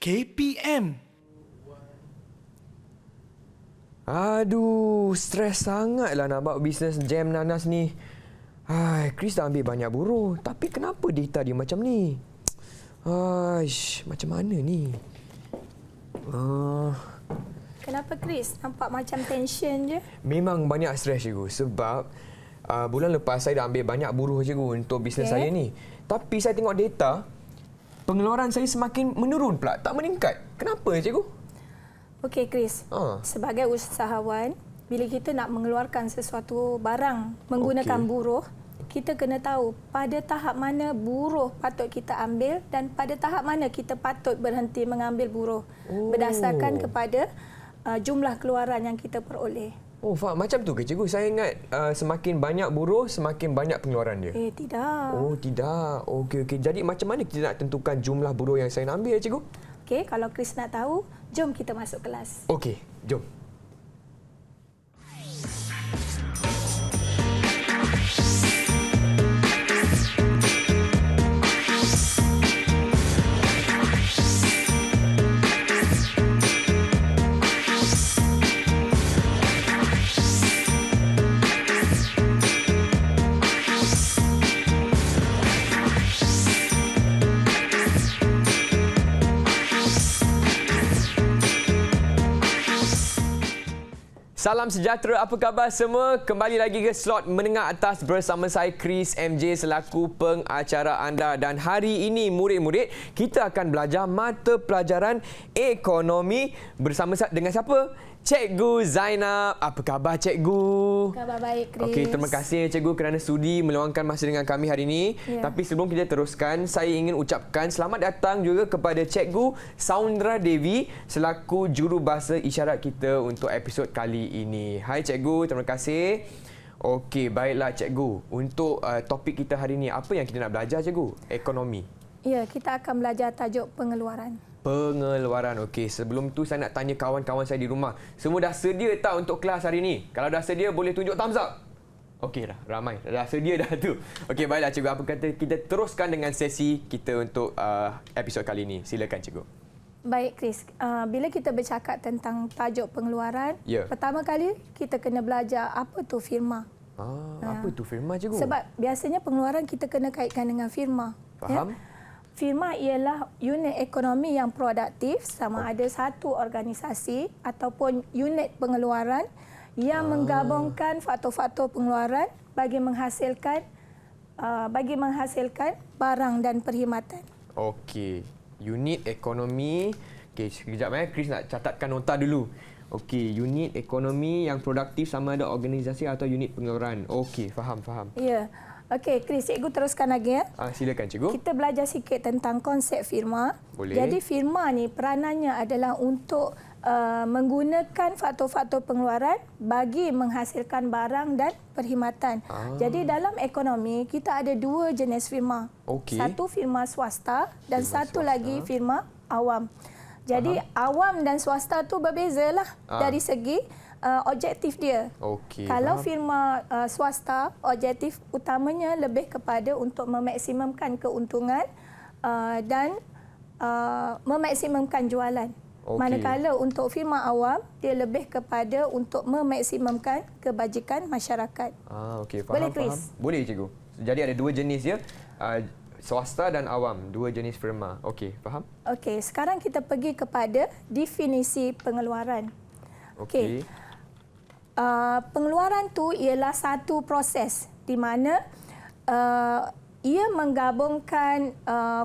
KPM. Aduh, stres sangatlah nak buat bisnes jam nanas ni. Hai, Chris dah ambil banyak buruh. Tapi kenapa data dia macam ni? Macam mana ni? Kenapa Chris? Nampak macam tension je. Memang banyak stres cikgu. Sebab bulan lepas saya dah ambil banyak buruh cikgu untuk bisnes saya ni. Tapi saya tengok data, pengeluaran saya semakin menurun pula. Tak meningkat. Kenapa cikgu? Okey Chris, sebagai usahawan, bila kita nak mengeluarkan sesuatu barang menggunakan buruh, kita kena tahu pada tahap mana buruh patut kita ambil dan pada tahap mana kita patut berhenti mengambil buruh berdasarkan kepada jumlah keluaran yang kita peroleh. Oh, faham. Macam tu ke cikgu? Saya ingat semakin banyak buruh, semakin banyak pengeluaran dia. Tidak. Oh, tidak. Okey. Jadi macam mana kita nak tentukan jumlah buruh yang saya nak ambil, cikgu? Okey, kalau Chris nak tahu, jom kita masuk kelas. Okey, jom. Salam sejahtera, apa khabar semua? Kembali lagi ke slot menengah atas bersama saya Chris MJ selaku pengacara anda. Dan hari ini murid-murid, kita akan belajar mata pelajaran ekonomi bersama dengan siapa? Cikgu Zainab. Apa khabar cikgu? Khabar baik Chris. Okey, terima kasih cikgu kerana sudi meluangkan masa dengan kami hari ini. Tapi sebelum kita teruskan, saya ingin ucapkan selamat datang juga kepada Cikgu Saundra Devi selaku jurubahasa isyarat kita untuk episod kali ini. Hai cikgu, terima kasih. Okey, baiklah cikgu. Untuk topik kita hari ini, apa yang kita nak belajar cikgu? Ekonomi. Ya, kita akan belajar tajuk pengeluaran. Pengeluaran. Okey, sebelum tu saya nak tanya kawan-kawan saya di rumah. Semua dah sedia tak untuk kelas hari ini? Kalau dah sedia, boleh tunjuk thumbs up. Okey dah, ramai. Dah sedia dah tu. Okey, baiklah cikgu. Apa kata kita teruskan dengan sesi kita untuk episod kali ini. Silakan cikgu. Baik Chris, bila kita bercakap tentang tajuk pengeluaran, pertama kali kita kena belajar apa tu firma. Apa tu firma cikgu? Sebab biasanya pengeluaran kita kena kaitkan dengan firma. Faham? Ya? Firma ialah unit ekonomi yang produktif sama ada satu organisasi ataupun unit pengeluaran yang menggabungkan faktor-faktor pengeluaran bagi menghasilkan barang dan perkhidmatan. Okey, unit ekonomi. Okey, sekejap Chris nak catatkan nota dulu. Okey, unit ekonomi yang produktif sama ada organisasi atau unit pengeluaran. Okey, faham. Ya. Okey, Chris, cikgu teruskan lagi ya. Silakan cikgu. Kita belajar sikit tentang konsep firma. Boleh. Jadi firma ni peranannya adalah untuk menggunakan faktor-faktor pengeluaran bagi menghasilkan barang dan perkhidmatan. Jadi dalam ekonomi kita ada dua jenis firma. Satu firma swasta dan satu lagi firma awam. Jadi awam dan swasta tu berbezalah dari segi objektif dia. Kalau firma swasta, objektif utamanya lebih kepada untuk memaksimumkan keuntungan dan memaksimumkan jualan. Manakala untuk firma awam, dia lebih kepada untuk memaksimumkan kebajikan masyarakat. Okey, faham. Boleh Chris? Boleh cikgu. Jadi ada dua jenis ya. Swasta dan awam, dua jenis firma. Okey, faham? Okey, sekarang kita pergi kepada definisi pengeluaran. Okey. Pengeluaran tu ialah satu proses di mana ia menggabungkan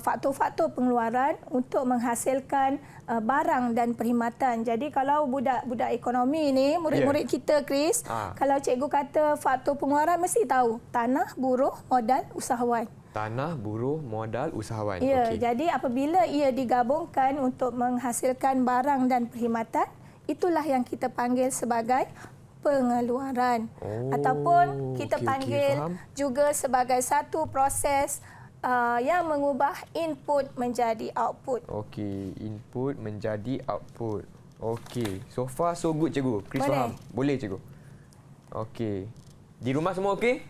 faktor-faktor pengeluaran untuk menghasilkan barang dan perkhidmatan. Jadi kalau budak-budak ekonomi ni, murid-murid kita Chris, kalau cikgu kata faktor pengeluaran mesti tahu tanah, buruh, modal, usahawan. Tanah, buruh, modal, usahawan. Ya, jadi apabila ia digabungkan untuk menghasilkan barang dan perkhidmatan, itulah yang kita panggil sebagai pengeluaran. Ataupun kita panggil juga sebagai satu proses yang mengubah input menjadi output. Okey, input menjadi output. Okey, so far so good cikgu. Chris faham? Boleh cikgu. Okey. Di rumah semua okey?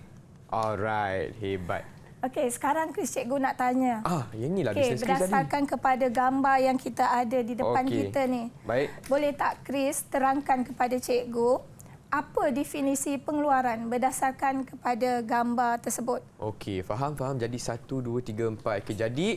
Alright, hebat. Okey, sekarang Chris, cikgu nak tanya. Yang inilah Okey, business Chris tadi. berdasarkan kepada gambar yang kita ada di depan kita ni. Baik. Boleh tak Chris terangkan kepada cikgu apa definisi pengeluaran berdasarkan kepada gambar tersebut? Okey, faham. Jadi 1, 2, 3, 4. Okey, jadi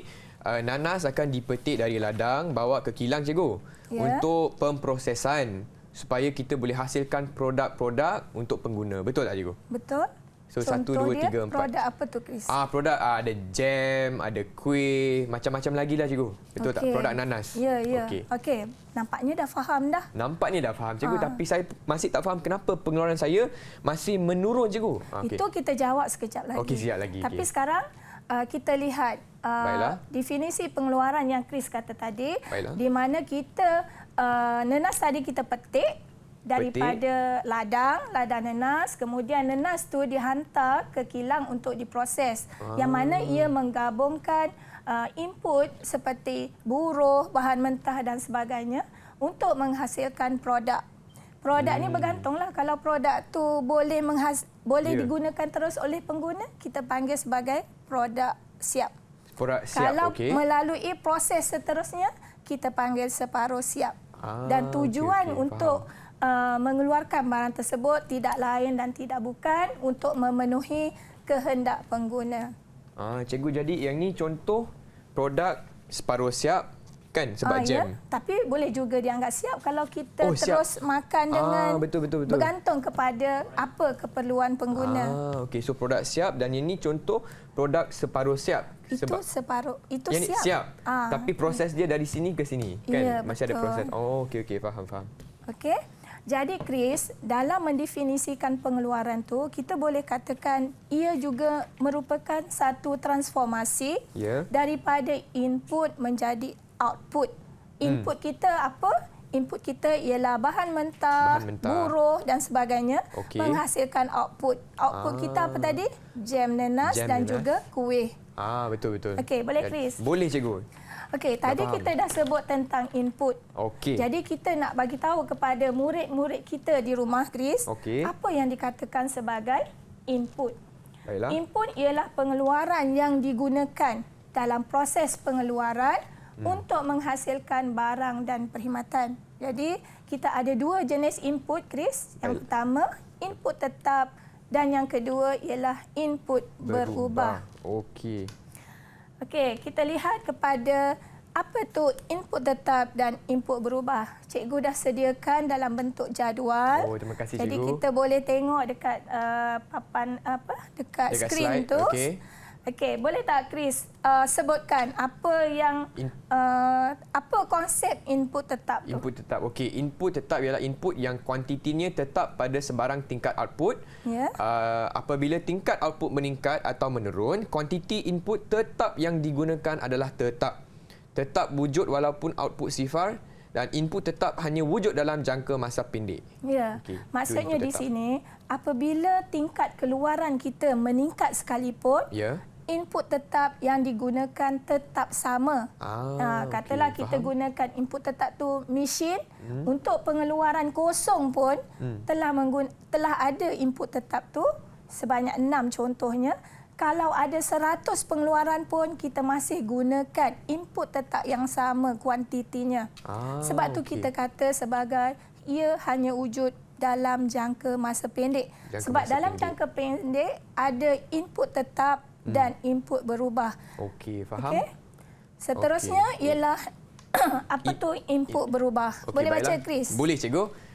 nanas akan dipetik dari ladang, bawa ke kilang cikgu. Untuk pemprosesan supaya kita boleh hasilkan produk-produk untuk pengguna. Betul tak cikgu? Betul. So, 1, 2, 3, 4. Produk apa tu, Chris? Produk ada jam, ada kuih, macam-macam lagi lah cikgu. Betul tak? Produk nanas. Ya. Okey. Nampaknya dah faham dah. Nampaknya dah faham cikgu, tapi saya masih tak faham kenapa pengeluaran saya masih menurun cikgu. Itu kita jawab sekejap lagi. Okey, siap lagi. Tapi sekarang kita lihat definisi pengeluaran yang Chris kata tadi. Baiklah. Di mana kita nanas tadi kita petik daripada ladang nanas, kemudian nanas tu dihantar ke kilang untuk diproses. Yang mana ia menggabungkan input seperti buruh, bahan mentah dan sebagainya untuk menghasilkan produk. Produk ni bergantunglah, kalau produk tu boleh digunakan terus oleh pengguna, kita panggil sebagai produk siap. Produk siap, kalau melalui proses seterusnya, kita panggil separuh siap. Dan tujuan untuk mengeluarkan barang tersebut tidak lain dan tidak bukan untuk memenuhi kehendak pengguna. Cikgu, jadi yang ni contoh produk separuh siap kan, sebab jam. Ya, tapi boleh juga dianggap siap kalau kita terus makan dengan betul. bergantung kepada apa keperluan pengguna. Okey, so produk siap dan ini contoh produk separuh siap. Itu separuh, itu yang siap. Siap. Tapi proses dia dari sini ke sini kan? Ya, masih betul. ada proses. Okey, faham. Okey. Jadi Chris, dalam mendefinisikan pengeluaran tu, kita boleh katakan ia juga merupakan satu transformasi daripada input menjadi output. Input kita apa? Input kita ialah bahan mentah, buruh dan sebagainya, menghasilkan output. Output kita apa tadi? Jam nanas dan juga kuih. Betul. Okey, boleh Chris? Boleh cikgu. Okey, tadi kita dah sebut tentang input. Jadi kita nak bagi tahu kepada murid-murid kita di rumah, Chris, apa yang dikatakan sebagai input. Baiklah. Input ialah pengeluaran yang digunakan dalam proses pengeluaran untuk menghasilkan barang dan perkhidmatan. Jadi kita ada dua jenis input, Chris. Yang pertama, input tetap dan yang kedua ialah input berubah. Okey, kita lihat kepada apa tu input tetap dan input berubah. Cikgu dah sediakan dalam bentuk jadual. Terima kasih Jadi cikgu. kita boleh tengok dekat papan dekat skrin tu. Okey, boleh tak Chris sebutkan apa yang apa konsep input tetap tu? Input tetap. Okey, input tetap ialah input yang kuantitinya tetap pada sebarang tingkat output. Apabila tingkat output meningkat atau menurun, kuantiti input tetap yang digunakan adalah tetap. Tetap wujud walaupun output sifar dan input tetap hanya wujud dalam jangka masa pendek. Maksudnya di sini apabila tingkat keluaran kita meningkat sekalipun, input tetap yang digunakan tetap sama. Katalah kita gunakan input tetap tu mesin, untuk pengeluaran kosong pun telah ada input tetap tu sebanyak 6 contohnya. Kalau ada 100 pengeluaran pun kita masih gunakan input tetap yang sama kuantitinya. Sebab tu kita kata sebagai ia hanya wujud dalam jangka masa pendek. Sebab dalam jangka pendek ada input tetap dan input berubah. Faham. Seterusnya ialah apa tu input berubah. Boleh baca Chris? Boleh cikgu.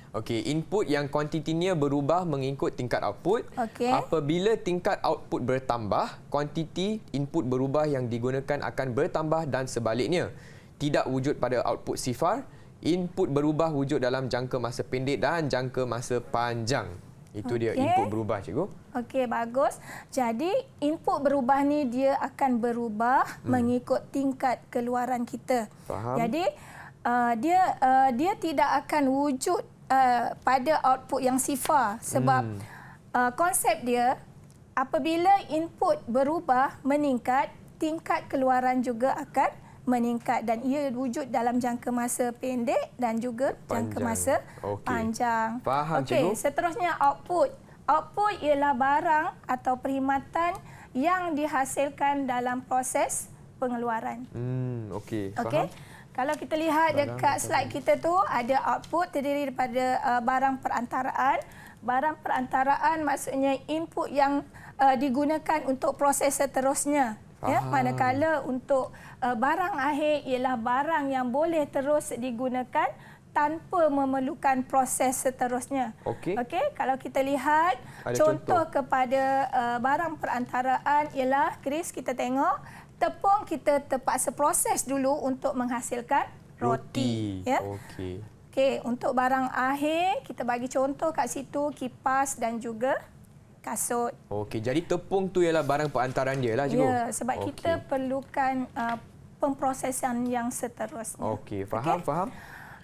Input yang kuantitinya berubah mengikut tingkat output. Apabila tingkat output bertambah, kuantiti input berubah yang digunakan akan bertambah dan sebaliknya. Tidak wujud pada output sifar, input berubah wujud dalam jangka masa pendek dan jangka masa panjang. Itu dia input berubah, cikgu. Bagus. Jadi input berubah ni dia akan berubah mengikut tingkat keluaran kita. Faham. Jadi dia tidak akan wujud pada output yang sifar sebab konsep dia apabila input berubah meningkat, tingkat keluaran juga akan meningkat dan ia wujud dalam jangka masa pendek dan juga jangka masa panjang. Faham, cikgu. Seterusnya output. output ialah barang atau perkhidmatan yang dihasilkan dalam proses pengeluaran. Okey. Okey. Kalau kita lihat dekat slide kita tu, ada output terdiri daripada barang perantaraan. Barang perantaraan maksudnya input yang digunakan untuk proses seterusnya. Ya, manakala untuk barang akhir ialah barang yang boleh terus digunakan tanpa memerlukan proses seterusnya. Okey. Okey, kalau kita lihat contoh kepada barang perantaraan ialah, Chris, kita tengok tepung kita terpaksa proses dulu untuk menghasilkan roti. Ya. Okey. Okey, untuk barang akhir kita bagi contoh kat situ kipas dan juga kasut. Okey, jadi tepung tu ialah barang perantaraan dia lah, cikgu. Ya, sebab kita perlukan pemprosesan yang seterusnya. Okey, faham.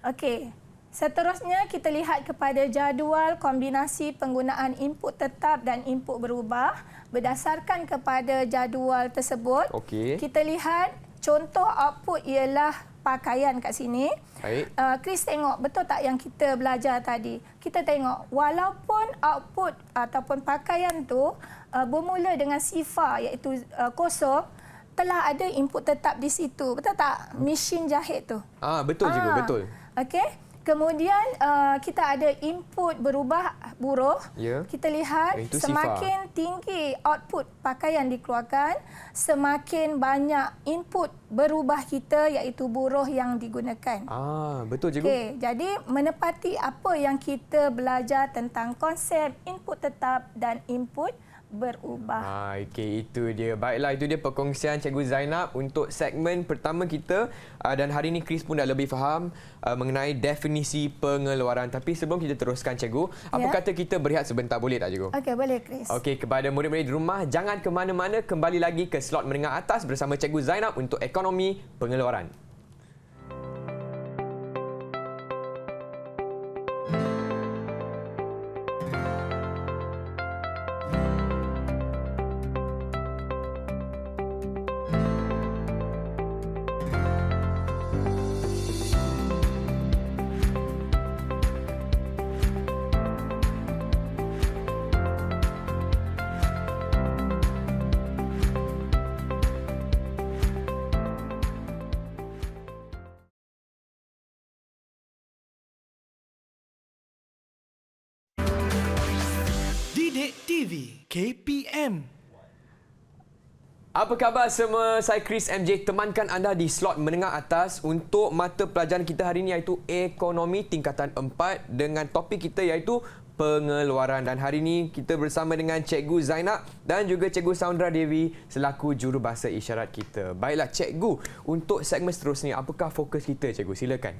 Okey. Seterusnya kita lihat kepada jadual kombinasi penggunaan input tetap dan input berubah. Berdasarkan kepada jadual tersebut, kita lihat contoh output ialah pakaian kat sini. Baik. Chris tengok betul tak yang kita belajar tadi? Kita tengok walaupun output ataupun pakaian tu bermula dengan sifar iaitu kosong, telah ada input tetap di situ. Betul tak? Mesin jahit tu. Betul cikgu, betul. Okey. Kemudian kita ada input berubah buruh. Ya. Kita lihat semakin tinggi output pakaian dikeluarkan, semakin banyak input berubah kita iaitu buruh yang digunakan. Betul cikgu. Okey, jadi menepati apa yang kita belajar tentang konsep input tetap dan input berubah. Okey, itu dia. Baiklah, itu dia perkongsian Cikgu Zainab untuk segmen pertama kita. Dan hari ini Chris pun dah lebih faham mengenai definisi pengeluaran. Tapi sebelum kita teruskan, Cikgu, apa kata kita berehat sebentar, boleh tak, Cikgu? Okey, boleh, Chris. Okey, kepada murid-murid di rumah, jangan ke mana-mana, kembali lagi ke slot menengah atas bersama Cikgu Zainab untuk ekonomi pengeluaran. Didik TV KPM. Apa khabar semua? Saya Chris MJ, temankan anda di slot menengah atas untuk mata pelajaran kita hari ini iaitu Ekonomi Tingkatan 4 dengan topik kita iaitu pengeluaran. Dan hari ini kita bersama dengan Cikgu Zainab dan juga Cikgu Saundra Devi selaku jurubahasa isyarat kita. Baiklah Cikgu, untuk segmen seterusnya apakah fokus kita, Cikgu? Silakan.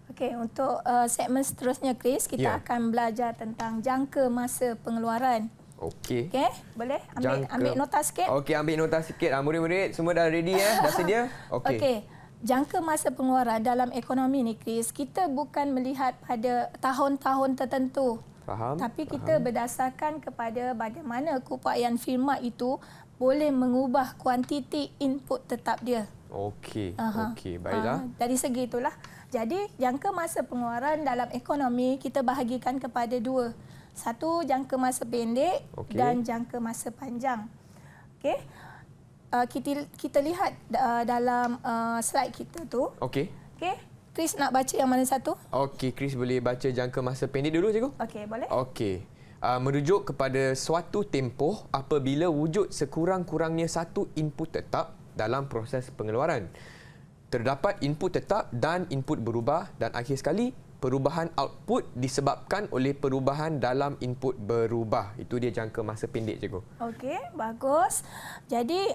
Okey, untuk segmen seterusnya, Chris, kita akan belajar tentang jangka masa pengeluaran. Okey. Okey, boleh ambil nota sikit? Okey, ambil nota sikit. Murid-murid semua dah ready Dah sedia? Okey. Okey. Jangka masa pengeluaran dalam ekonomi ni, Chris, kita bukan melihat pada tahun-tahun tertentu. Faham. Tapi kita berdasarkan kepada bagaimana keupayaan firma itu boleh mengubah kuantiti input tetap dia. Okey. Okey, baiklah. Dari segi itulah. Jadi, jangka masa pengeluaran dalam ekonomi kita bahagikan kepada dua. Satu, jangka masa pendek dan jangka masa panjang. Okey. Kita lihat dalam slide kita tu. Okey. Okey. Chris nak baca yang mana satu? Okey, Chris boleh baca jangka masa pendek dulu, Cikgu? Okey, boleh. Okey. Merujuk kepada suatu tempoh apabila wujud sekurang-kurangnya satu input tetap dalam proses pengeluaran. Terdapat input tetap dan input berubah dan akhir sekali perubahan output disebabkan oleh perubahan dalam input berubah. Itu dia jangka masa pendek, Cikgu. Okey, bagus. Jadi,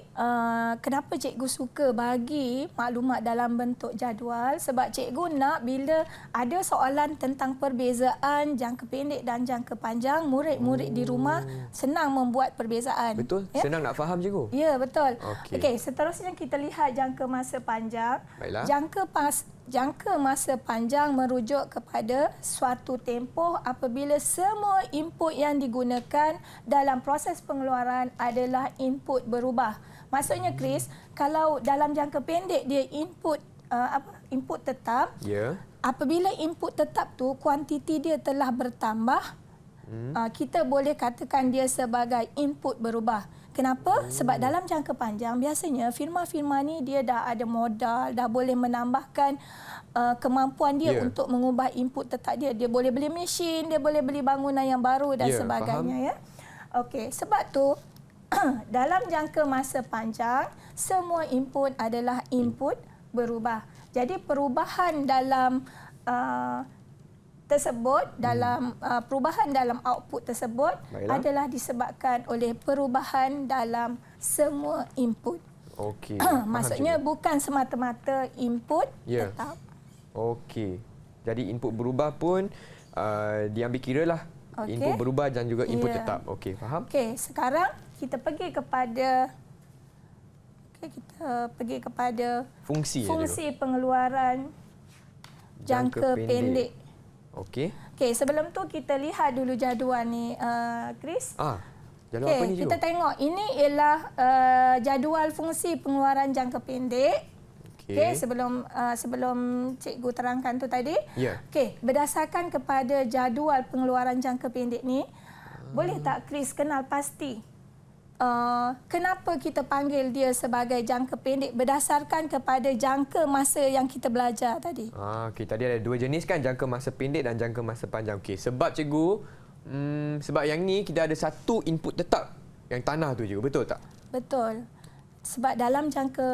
kenapa cikgu suka bagi maklumat dalam bentuk jadual? Sebab cikgu nak bila ada soalan tentang perbezaan jangka pendek dan jangka panjang, murid-murid di rumah senang membuat perbezaan. Betul? Ya? Senang nak faham, Cikgu? Ya, betul. Okey, seterusnya kita lihat jangka masa panjang. Baiklah. Jangka masa panjang merujuk kepada suatu tempoh apabila semua input yang digunakan dalam proses pengeluaran adalah input berubah. Maksudnya, Chris, kalau dalam jangka pendek dia input tetap, Ya. apabila input tetap tu kuantiti dia telah bertambah, kita boleh katakan dia sebagai input berubah. Kenapa? Sebab dalam jangka panjang biasanya firma-firma ni dia dah ada modal, dah boleh menambahkan kemampuan dia untuk mengubah input tetap dia. Dia boleh beli mesin, dia boleh beli bangunan yang baru dan sebagainya. Ya. Okey, sebab tu dalam jangka masa panjang semua input adalah input berubah. Jadi perubahan dalam perubahan dalam output tersebut adalah disebabkan oleh perubahan dalam semua input. Okey. Maksudnya bukan semata-mata input tetap. Okey. Jadi input berubah pun diambil kira lah. Input berubah dan juga input tetap. Okey, faham? Okey, sekarang kita pergi kepada fungsi pengeluaran jangka pendek. Okey. Okey, sebelum tu kita lihat dulu jadual ni, Chris. Jadual apa ni, kita tengok ini ialah jadual fungsi pengeluaran jangka pendek. Okey, sebelum cikgu terangkan tu tadi. Okey, berdasarkan kepada jadual pengeluaran jangka pendek ni, boleh tak Chris kenal pasti kenapa kita panggil dia sebagai jangka pendek berdasarkan kepada jangka masa yang kita belajar tadi? Okey, tadi ada dua jenis kan, jangka masa pendek dan jangka masa panjang. Okey, sebab cikgu, sebab yang ni kita ada satu input tetap, yang tanah tu cikgu, betul tak? Betul. Sebab dalam jangka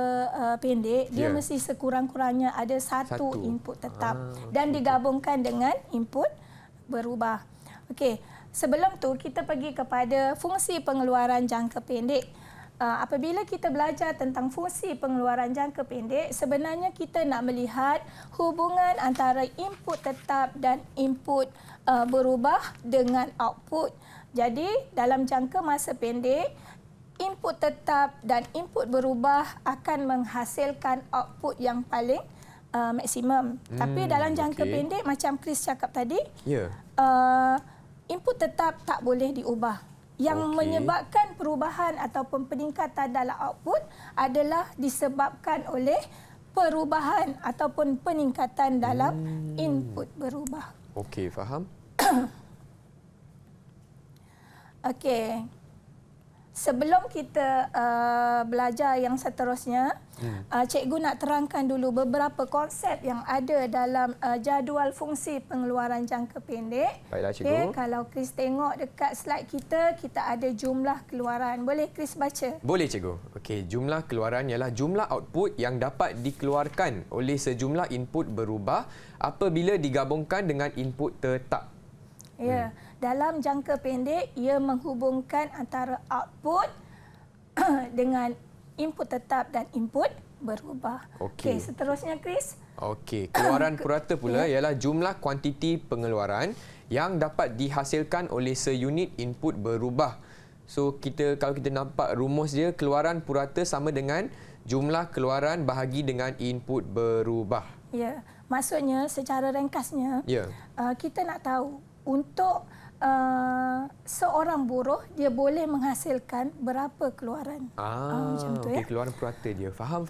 pendek, dia mesti sekurang-kurangnya ada satu input tetap dan digabungkan dengan input berubah. Okey. Sebelum tu kita pergi kepada fungsi pengeluaran jangka pendek. Apabila kita belajar tentang fungsi pengeluaran jangka pendek, sebenarnya kita nak melihat hubungan antara input tetap dan input berubah dengan output. Jadi dalam jangka masa pendek, input tetap dan input berubah akan menghasilkan output yang paling maksimum. Tapi dalam jangka pendek macam Chris cakap tadi, input tetap tak boleh diubah. Yang menyebabkan perubahan ataupun peningkatan dalam output adalah disebabkan oleh perubahan ataupun peningkatan dalam input berubah. Okey, faham? Okey. Sebelum kita belajar yang seterusnya, cikgu nak terangkan dulu beberapa konsep yang ada dalam jadual fungsi pengeluaran jangka pendek. Baiklah, cikgu. Kalau Chris tengok dekat slide kita ada jumlah keluaran. Boleh Chris baca? Boleh, cikgu. Okey, jumlah keluaran ialah jumlah output yang dapat dikeluarkan oleh sejumlah input berubah apabila digabungkan dengan input tetap. Ya. Dalam jangka pendek, ia menghubungkan antara output dengan input tetap dan input berubah. Okey, seterusnya Chris. Okey, keluaran purata pula ialah jumlah kuantiti pengeluaran yang dapat dihasilkan oleh seunit input berubah. So kalau kita nampak rumus dia, keluaran purata sama dengan jumlah keluaran bahagi dengan input berubah. Ya, maksudnya secara ringkasnya, kita nak tahu untuk seorang buruh dia boleh menghasilkan berapa keluaran. Macam tu keluaran purata dia. Faham?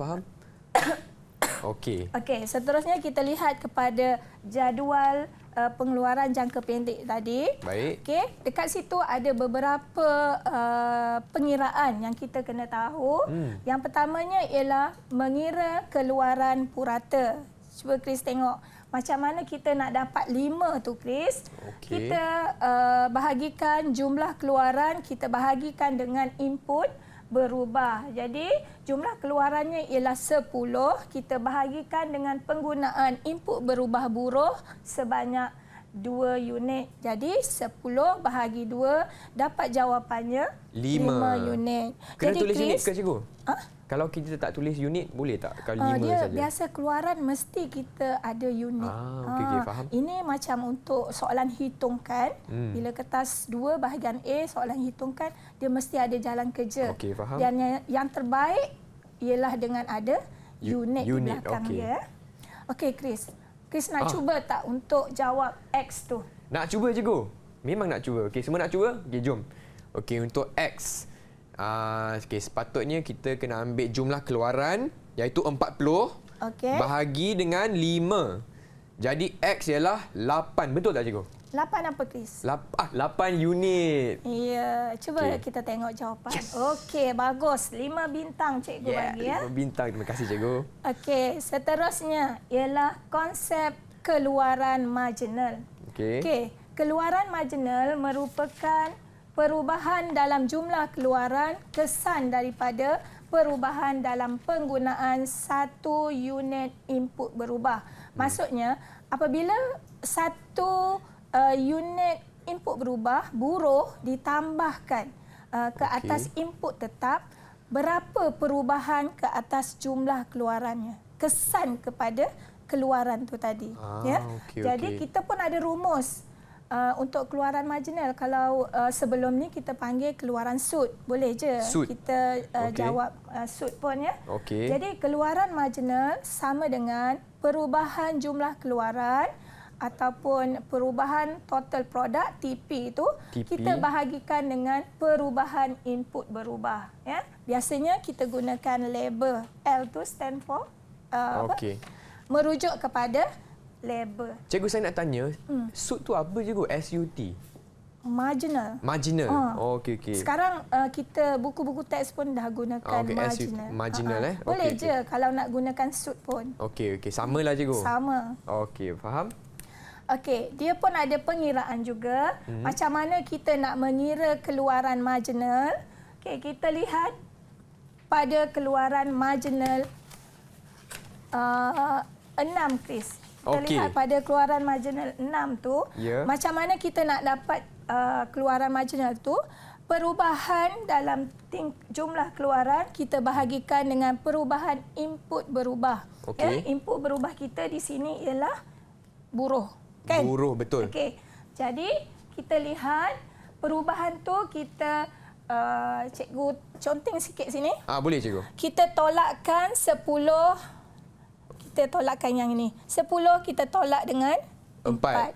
Okey. Okey, seterusnya kita lihat kepada jadual pengeluaran jangka pendek tadi. Baik. Okey, dekat situ ada beberapa pengiraan yang kita kena tahu. Yang pertamanya ialah mengira keluaran purata. Cuba Chris tengok. Macam mana kita nak dapat 5 tu, Chris? Kita bahagikan jumlah keluaran, kita bahagikan dengan input berubah. Jadi, jumlah keluarannya ialah 10. Kita bahagikan dengan penggunaan input berubah buruh sebanyak 2 unit. Jadi, 10 bahagi 2 dapat jawapannya 5 unit. Kena jadi, tulis Chris, unit ke, cikgu? Kalau kita tak tulis unit, boleh tak? Kalau 5 dia saja. Biasa keluaran mesti kita ada unit. Okey, faham. Ini macam untuk soalan hitungkan. Bila kertas 2 bahagian A, soalan hitungkan, dia mesti ada jalan kerja. Okey, faham. Dan yang terbaik ialah dengan ada unit di belakang dia. Okey, Chris. Chris nak cuba tak untuk jawab X tu? Nak cuba, cikgu? Memang nak cuba. Okey, semua nak cuba? Okey, jom. Okey, untuk X. Sepatutnya kita kena ambil jumlah keluaran iaitu 40 bahagi dengan 5. Jadi X ialah 8. Betul tak, cikgu? 8 apa, Chris? 8 unit. Ya, cuba Okey. kita tengok jawapan. Okey, bagus. 5 bintang cikgu bagi ya. 5 bintang. Terima kasih cikgu. Okey, seterusnya ialah konsep keluaran marginal. Okey. Okey, keluaran marginal merupakan perubahan dalam jumlah keluaran kesan daripada perubahan dalam penggunaan satu unit input berubah. Maksudnya, apabila satu unit input berubah, buruh ditambahkan ke atas input tetap, berapa perubahan ke atas jumlah keluarannya, kesan kepada keluaran tu tadi. Jadi kita pun ada rumus untuk keluaran marginal. Kalau sebelum ni kita panggil keluaran sud, boleh je kita jawab sud pun ya. Jadi keluaran marginal sama dengan perubahan jumlah keluaran ataupun perubahan total produk TP itu kita bahagikan dengan perubahan input berubah ya. Biasanya kita gunakan label L tu stand for merujuk kepada label. Cikgu saya nak tanya, SUT tu apa cikgu? SUT. Marginal. Marginal. Okey. Sekarang kita buku-buku teks pun dah gunakan marginal. Marginal Boleh je kalau nak gunakan SUT pun. Okey. Samalah cikgu. Sama. Okey, faham? Okey, dia pun ada pengiraan juga. Macam mana kita nak mengira keluaran marginal. Okey, kita lihat pada keluaran marginal 6, Chris. Kita lihat pada keluaran marginal 6 tu, macam mana kita nak dapat keluaran marginal tu, perubahan dalam jumlah keluaran kita bahagikan dengan perubahan input berubah. Input berubah kita di sini ialah buruh. Kan? Buruh, betul. Okey. Jadi, kita lihat perubahan tu kita cikgu conteng sikit sini. Boleh cikgu. Kita tolakkan 10. Kita tolakkan yang ini. 10 kita tolak dengan 4.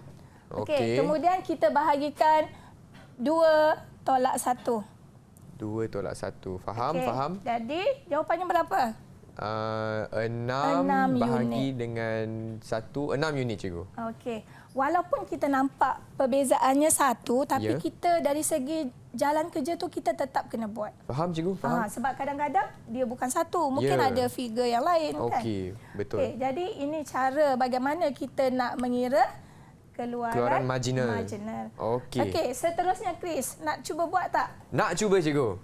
Okey. Kemudian kita bahagikan 2 tolak 1. 2 tolak 1. Faham. Jadi, jawapannya berapa? 6 bahagi dengan 1. 6 unit cikgu. Okey. Walaupun kita nampak perbezaannya 1, tapi kita dari segi jalan kerja tu kita tetap kena buat. Faham cikgu? Faham. Sebab kadang-kadang dia bukan 1, mungkin ada figure yang lain kan. Okey, betul. Jadi ini cara bagaimana kita nak mengira keluaran marginal. Okey, seterusnya Chris, nak cuba buat tak? Nak cuba cikgu.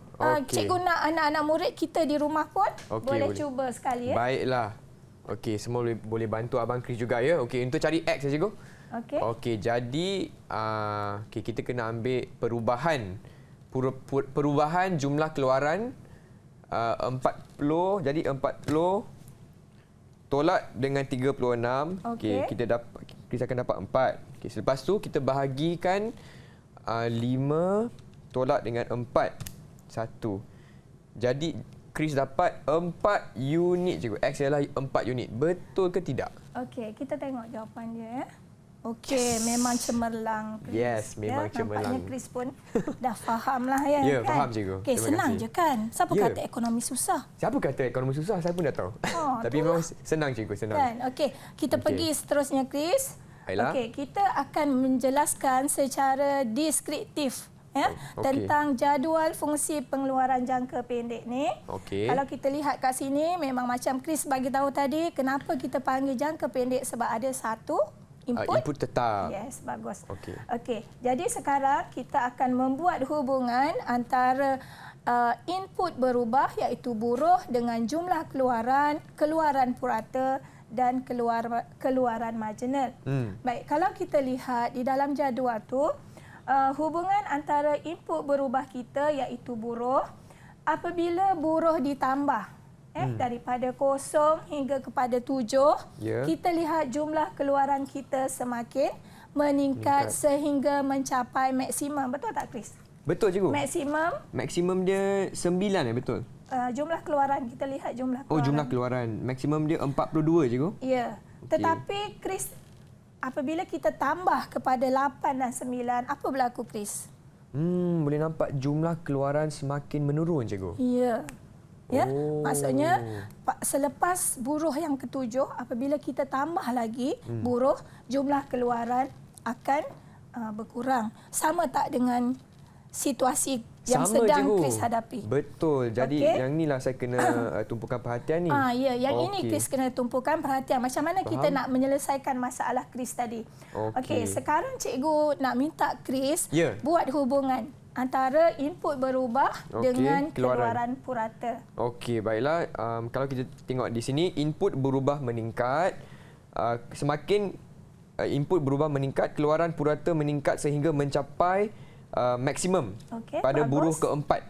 Cikgu nak anak-anak murid kita di rumah pun boleh cuba sekali ya. Baiklah. Okey, semua boleh bantu abang Chris juga ya. Okey, untuk cari X ya cikgu. Okey, jadi kita kena ambil perubahan jumlah keluaran 40. Jadi 40 tolak dengan 36. Okey, kita akan dapat 4. Okey, selepas tu kita bahagikan 5 tolak dengan 4. 1. Jadi Chris dapat 4 unit cikgu. X ialah 4 unit. Betul ke tidak? Okey, kita tengok jawapan dia ya. Okey, memang cemerlang. Yes, memang cemerlang. Nampaknya Chris pun dah faham lah ya. Ya, faham cikgu. Okey, senang je kan? Siapa kata ekonomi susah? Siapa kata ekonomi susah? Saya pun dah tahu. Tapi memang senang cikgu, senang. Kan? Okey, kita pergi seterusnya Chris. Okey, kita akan menjelaskan secara deskriptif ya, tentang jadual fungsi pengeluaran jangka pendek ni. Kalau kita lihat kat sini, memang macam Chris bagi tahu tadi, kenapa kita panggil jangka pendek sebab ada satu input tetap. Yes, bagus. Okey. Jadi sekarang kita akan membuat hubungan antara input berubah iaitu buruh dengan jumlah keluaran purata dan keluaran marginal. Baik, kalau kita lihat di dalam jadual tu, hubungan antara input berubah kita iaitu buruh, apabila buruh ditambah daripada 0 hingga kepada 7, kita lihat jumlah keluaran kita semakin meningkat sehingga mencapai maksimum. Betul tak Chris? Betul cikgu. Maksimum dia 9 betul? Jumlah keluaran, kita lihat jumlah keluaran. Jumlah keluaran. Maksimum dia 42 cikgu? Ya. Tetapi Chris, apabila kita tambah kepada 8 dan 9, apa berlaku Chris? Boleh nampak jumlah keluaran semakin menurun cikgu? Ya. Ya, maksudnya selepas buruh yang ke-7, apabila kita tambah lagi buruh, jumlah keluaran akan berkurang. Sama tak dengan situasi yang Sama, sedang cikgu. Chris hadapi? Betul. Jadi Okey. yang inilah saya kena tumpukan perhatian ni. Ya, yang ini Okey. Chris kena tumpukan perhatian. Macam mana kita Faham. nak menyelesaikan masalah Chris tadi? Okey, sekarang cikgu nak minta Chris Ya. buat hubungan antara input berubah Okey, dengan keluaran. keluaran purata. Okey, baiklah. Kalau kita tengok di sini, input berubah meningkat. Semakin input berubah meningkat, keluaran purata meningkat sehingga mencapai maksimum Okey, pada bagus. buruh keempat.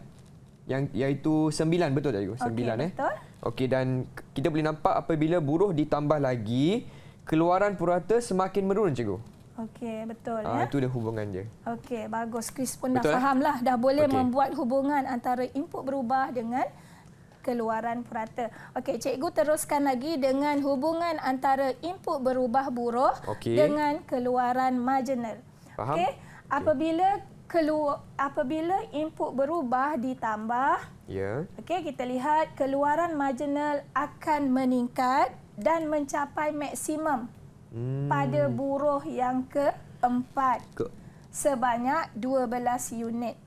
Iaitu 9, betul tak cikgu? 9 betul. Okey, dan kita boleh nampak apabila buruh ditambah lagi, keluaran purata semakin menurun cikgu. Okey, betul Itu dia hubungan dia. Okey, bagus. Chris pun dah Betul, faham lah. Dah boleh Okey. membuat hubungan antara input berubah dengan keluaran purata. Okey, cikgu teruskan lagi dengan hubungan antara input berubah buruh Okey. dengan keluaran marginal. Faham? Okey, apabila input berubah ditambah, Ya. okey, kita lihat keluaran marginal akan meningkat dan mencapai maksimum pada buruh yang keempat sebanyak 12 unit.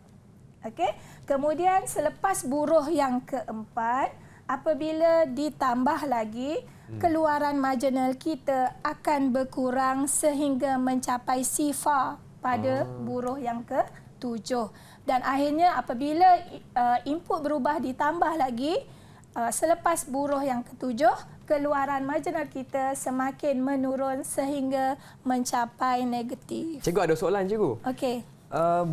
Okey. Kemudian selepas buruh yang keempat, apabila ditambah lagi, keluaran marginal kita akan berkurang sehingga mencapai sifar pada buruh yang ke-7. Dan akhirnya apabila input berubah ditambah lagi, selepas buruh yang ke-7, keluaran marginal kita semakin menurun sehingga mencapai negatif. Cikgu ada soalan cikgu. Okey.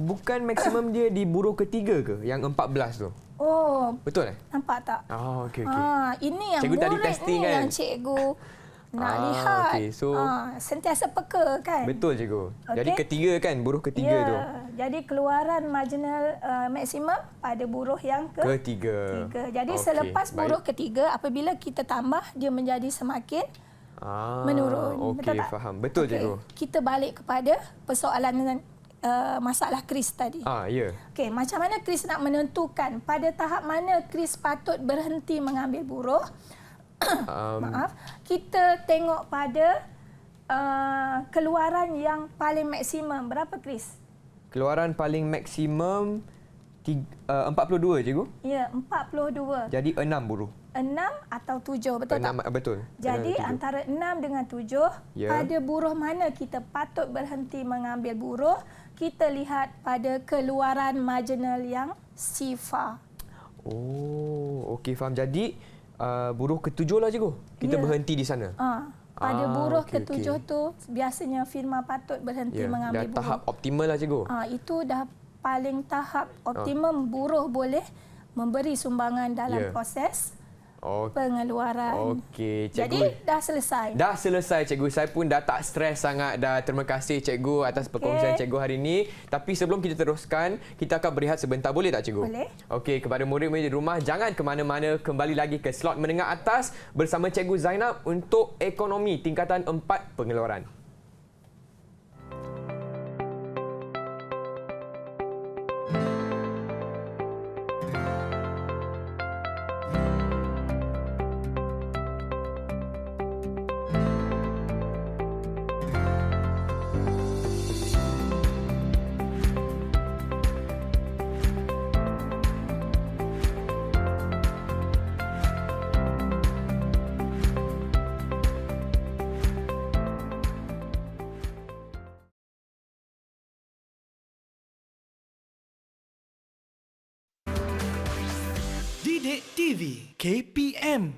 Bukan maksimum dia di buruh ketiga ke? Yang 14 tu? Oh, Betul nampak tak? Okey. Ini yang Cikgu tadi murid testing ni kan? yang cikgu nak lihat. Okey, so sentiasa peka kan? betul cikgu. Jadi Okey. ketiga kan, buruh ketiga tu. Jadi keluaran marginal maksimum pada buruh yang Ketiga. Jadi Okey, selepas baik. buruh ketiga, apabila kita tambah, dia menjadi semakin menurun. Okey, tak? faham. Betul Okey, cikgu. Kita balik kepada persoalan masalah Chris tadi. Ya. Okey, macam mana Chris nak menentukan pada tahap mana Chris patut berhenti mengambil buruh? Maaf, kita tengok pada keluaran yang paling maksimum. Berapa, Chris? Keluaran paling maksimum 42 cikgu. Ya, 42. Jadi 6 buruh. 6 atau 7, betul tak? Betul. Jadi 6 dan 7. antara 6 dengan 7, Ya. pada buruh mana kita patut berhenti mengambil buruh, kita lihat pada keluaran marginal yang sifar. Okey, faham. Jadi buruh ke-7 lah cikgu. Kita Ya. berhenti di sana. Pada buruh okey, ke-7 tu, biasanya firma patut berhenti Ya, mengambil dah buruh. tahap optimal lah cikgu. Itu dah paling tahap optimum buruh boleh memberi sumbangan dalam Ya. proses Okey. pengeluaran. Okey, cikgu. Jadi dah selesai. Dah selesai cikgu. Saya pun dah tak stres sangat dah. Terima kasih cikgu atas perkongsian cikgu hari ini. Tapi sebelum kita teruskan, kita akan berehat sebentar. Boleh tak cikgu? Boleh. Okey, kepada murid-murid di rumah, jangan ke mana-mana. Kembali lagi ke slot menengah atas bersama cikgu Zainab untuk ekonomi tingkatan 4 pengeluaran. Didik TV KPM.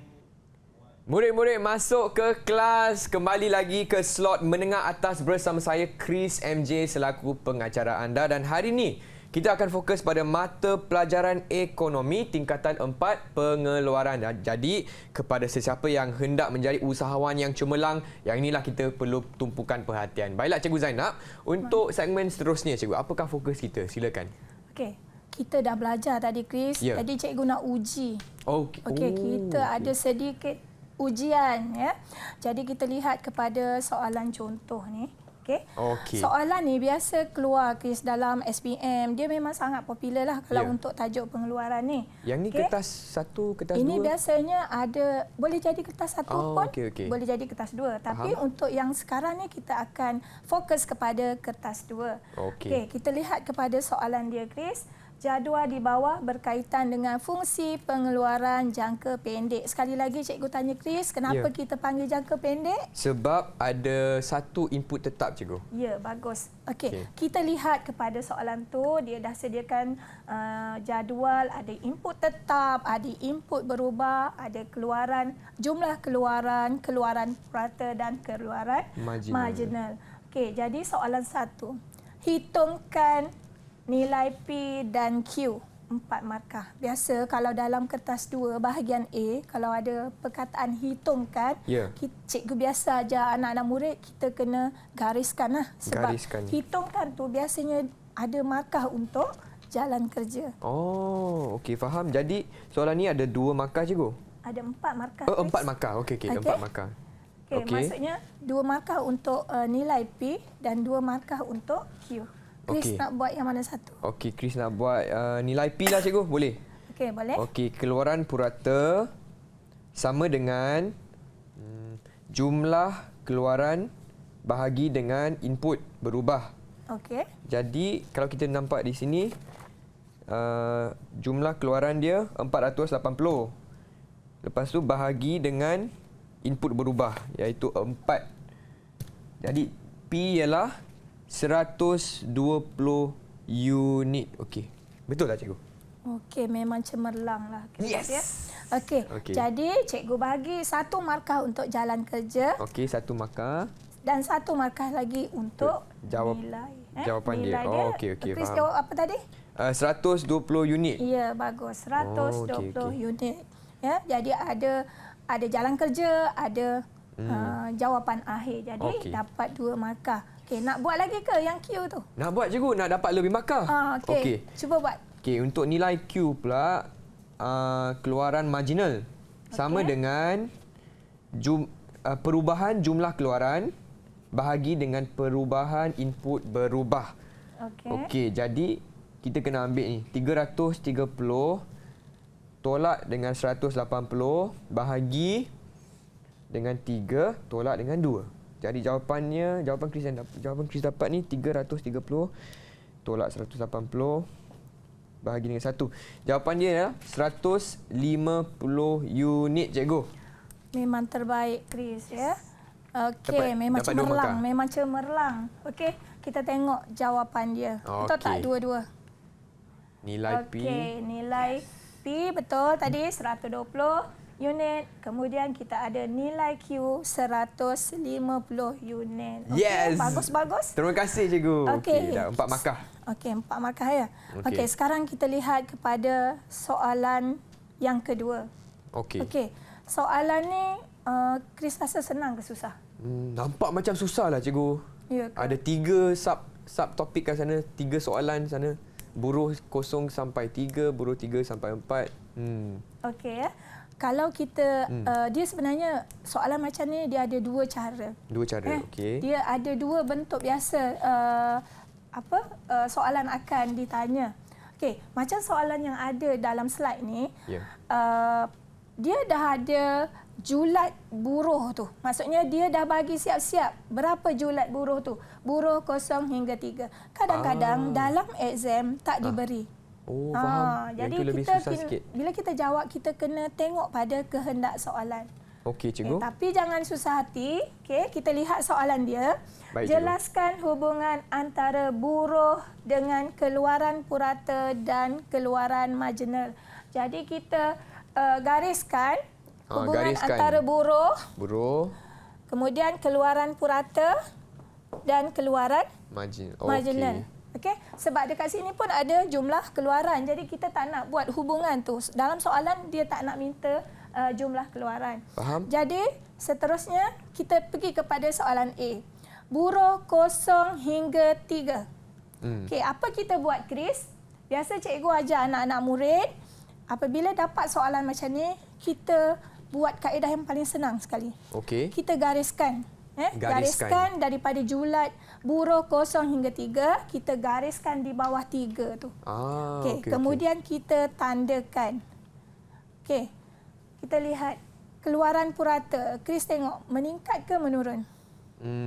Murid-murid masuk ke kelas. Kembali lagi ke slot menengah atas bersama saya Chris MJ selaku pengacara anda. Dan hari ini kita akan fokus pada mata pelajaran ekonomi tingkatan 4 pengeluaran. Jadi kepada sesiapa yang hendak menjadi usahawan yang cemerlang, yang inilah kita perlu tumpukan perhatian. Baiklah Cikgu Zainab, untuk segmen seterusnya Cikgu, apakah fokus kita? Silakan. Okey. Kita dah belajar tadi, Chris. Ya. Jadi cikgu nak uji. Okey. Kita ada sedikit ujian, ya. Jadi kita lihat kepada soalan contoh ni. Okey. Okey. Soalan ni biasa keluar Chris dalam SPM. Dia memang sangat popular lah kalau untuk tajuk pengeluaran ni. Yang ni kertas 1, kertas 2? Ini biasanya ada, boleh jadi kertas 1 pun, boleh jadi kertas 2. Tapi untuk yang sekarang ni kita akan fokus kepada kertas 2. Okey, kita lihat kepada soalan dia, Chris. Jadual di bawah berkaitan dengan fungsi pengeluaran jangka pendek. Sekali lagi cikgu tanya Chris, kenapa kita panggil jangka pendek? Sebab ada satu input tetap, cikgu. Ya, bagus. Okey, kita lihat kepada soalan tu, dia dah sediakan jadual, ada input tetap, ada input berubah, ada keluaran, jumlah keluaran, keluaran purata dan keluaran marginal. Okey, jadi soalan 1. Hitungkan nilai P dan Q 4 markah. Biasa kalau dalam kertas 2 bahagian A, kalau ada perkataan hitungkan, cikgu biasa ajar anak-anak murid kita kena gariskan lah. Sebab hitungkan tu biasanya ada markah untuk jalan kerja. Oh, okey, faham. Jadi soalan ni ada 2 markah, cikgu? Ada 4 markah. 4 markah. Okey, 4 markah. Okey, maksudnya 2 markah untuk nilai P dan 2 markah untuk Q. Chris nak buat yang mana satu? Okey, Chris nak buat nilai P lah, cikgu. Boleh? Okey, boleh. Okey, keluaran purata sama dengan jumlah keluaran bahagi dengan input berubah. Okey. Jadi, kalau kita nampak di sini, jumlah keluaran dia 480. Lepas tu bahagi dengan input berubah, iaitu 4. Jadi, P ialah 120 unit. Okey. Betul tak, cikgu? Okey, memang cemerlang lah. Yes! Ya? Okey. Jadi, cikgu bagi 1 markah untuk jalan kerja. Okey, 1 markah. Dan 1 markah lagi untuk nilai. Jawapan nilai dia. Oh, okey, okey. Chris faham. jawab apa tadi? 120 unit. Ya, bagus. 120 unit. Ya, jadi ada jalan kerja, ada jawapan akhir. Jadi, dapat 2 markah. Okey, nak buat lagi ke yang Q tu? Nak buat, cikgu. Nak dapat lebih markah. Okey. Cuba buat. Okey, untuk nilai Q pula, keluaran marginal sama dengan perubahan jumlah keluaran bahagi dengan perubahan input berubah. Okey, jadi kita kena ambil ni 330 tolak dengan 180 bahagi dengan 3 tolak dengan 2. Jadi jawapan Chris dapat ni 330 tolak 180 bahagi dengan 1. Jawapan dia adalah 150 unit, cikgu. Memang terbaik, Chris, ya. Okey, memang cemerlang. Okey, kita tengok jawapan dia. Betul tak dua-dua? Nilai P. Okey, nilai P betul tadi 120 unit. Kemudian kita ada nilai Q 150 unit. Okay, yes. Bagus. Terima kasih, cikgu. Okey, dah 4 markah. Okey, 4 markah ya. Okey, sekarang kita lihat kepada soalan yang kedua. Okey. Soalan ni Chris rasa senang ke susah? Nampak macam susah lah, cikgu. Ya, ada 3 subtopik kat sana, 3 soalan sana. Buruh 0 sampai 3, buruh 3 sampai 4. Okey ya. Kalau kita dia sebenarnya soalan macam ni dia ada 2 cara. 2 cara, okey. Dia ada 2 bentuk biasa soalan akan ditanya. Okey, macam soalan yang ada dalam slide ni, dia dah ada julat buruh tu. Maksudnya dia dah bagi siap-siap berapa julat buruh tu. Buruh 0 hingga 3. Kadang-kadang dalam exam tak diberi. Oh, faham. Jadi lebih kita susah sikit. Bila kita jawab, kita kena tengok pada kehendak soalan. Okey, cikgu. Tapi jangan susah hati. Okey, kita lihat soalan dia. Baik, jelaskan hubungan antara buruh dengan keluaran purata dan keluaran marginal. Jadi kita gariskan hubungan antara buruh, kemudian keluaran purata dan keluaran marginal. Okey, sebab dekat sini pun ada jumlah keluaran. Jadi kita tak nak buat hubungan tu. Dalam soalan dia tak nak minta jumlah keluaran. Faham? Jadi seterusnya kita pergi kepada soalan A. Buruh 0 hingga 3. Okey, apa kita buat, Chris? Biasa cikgu ajar anak-anak murid, apabila dapat soalan macam ni, kita buat kaedah yang paling senang sekali. Okey. Kita gariskan. Gariskan daripada julat buruh 0 hingga 3, kita gariskan di bawah 3 tu. Okey, kemudian kita tandakan. Okey. Kita lihat keluaran purata. Chris tengok meningkat ke menurun?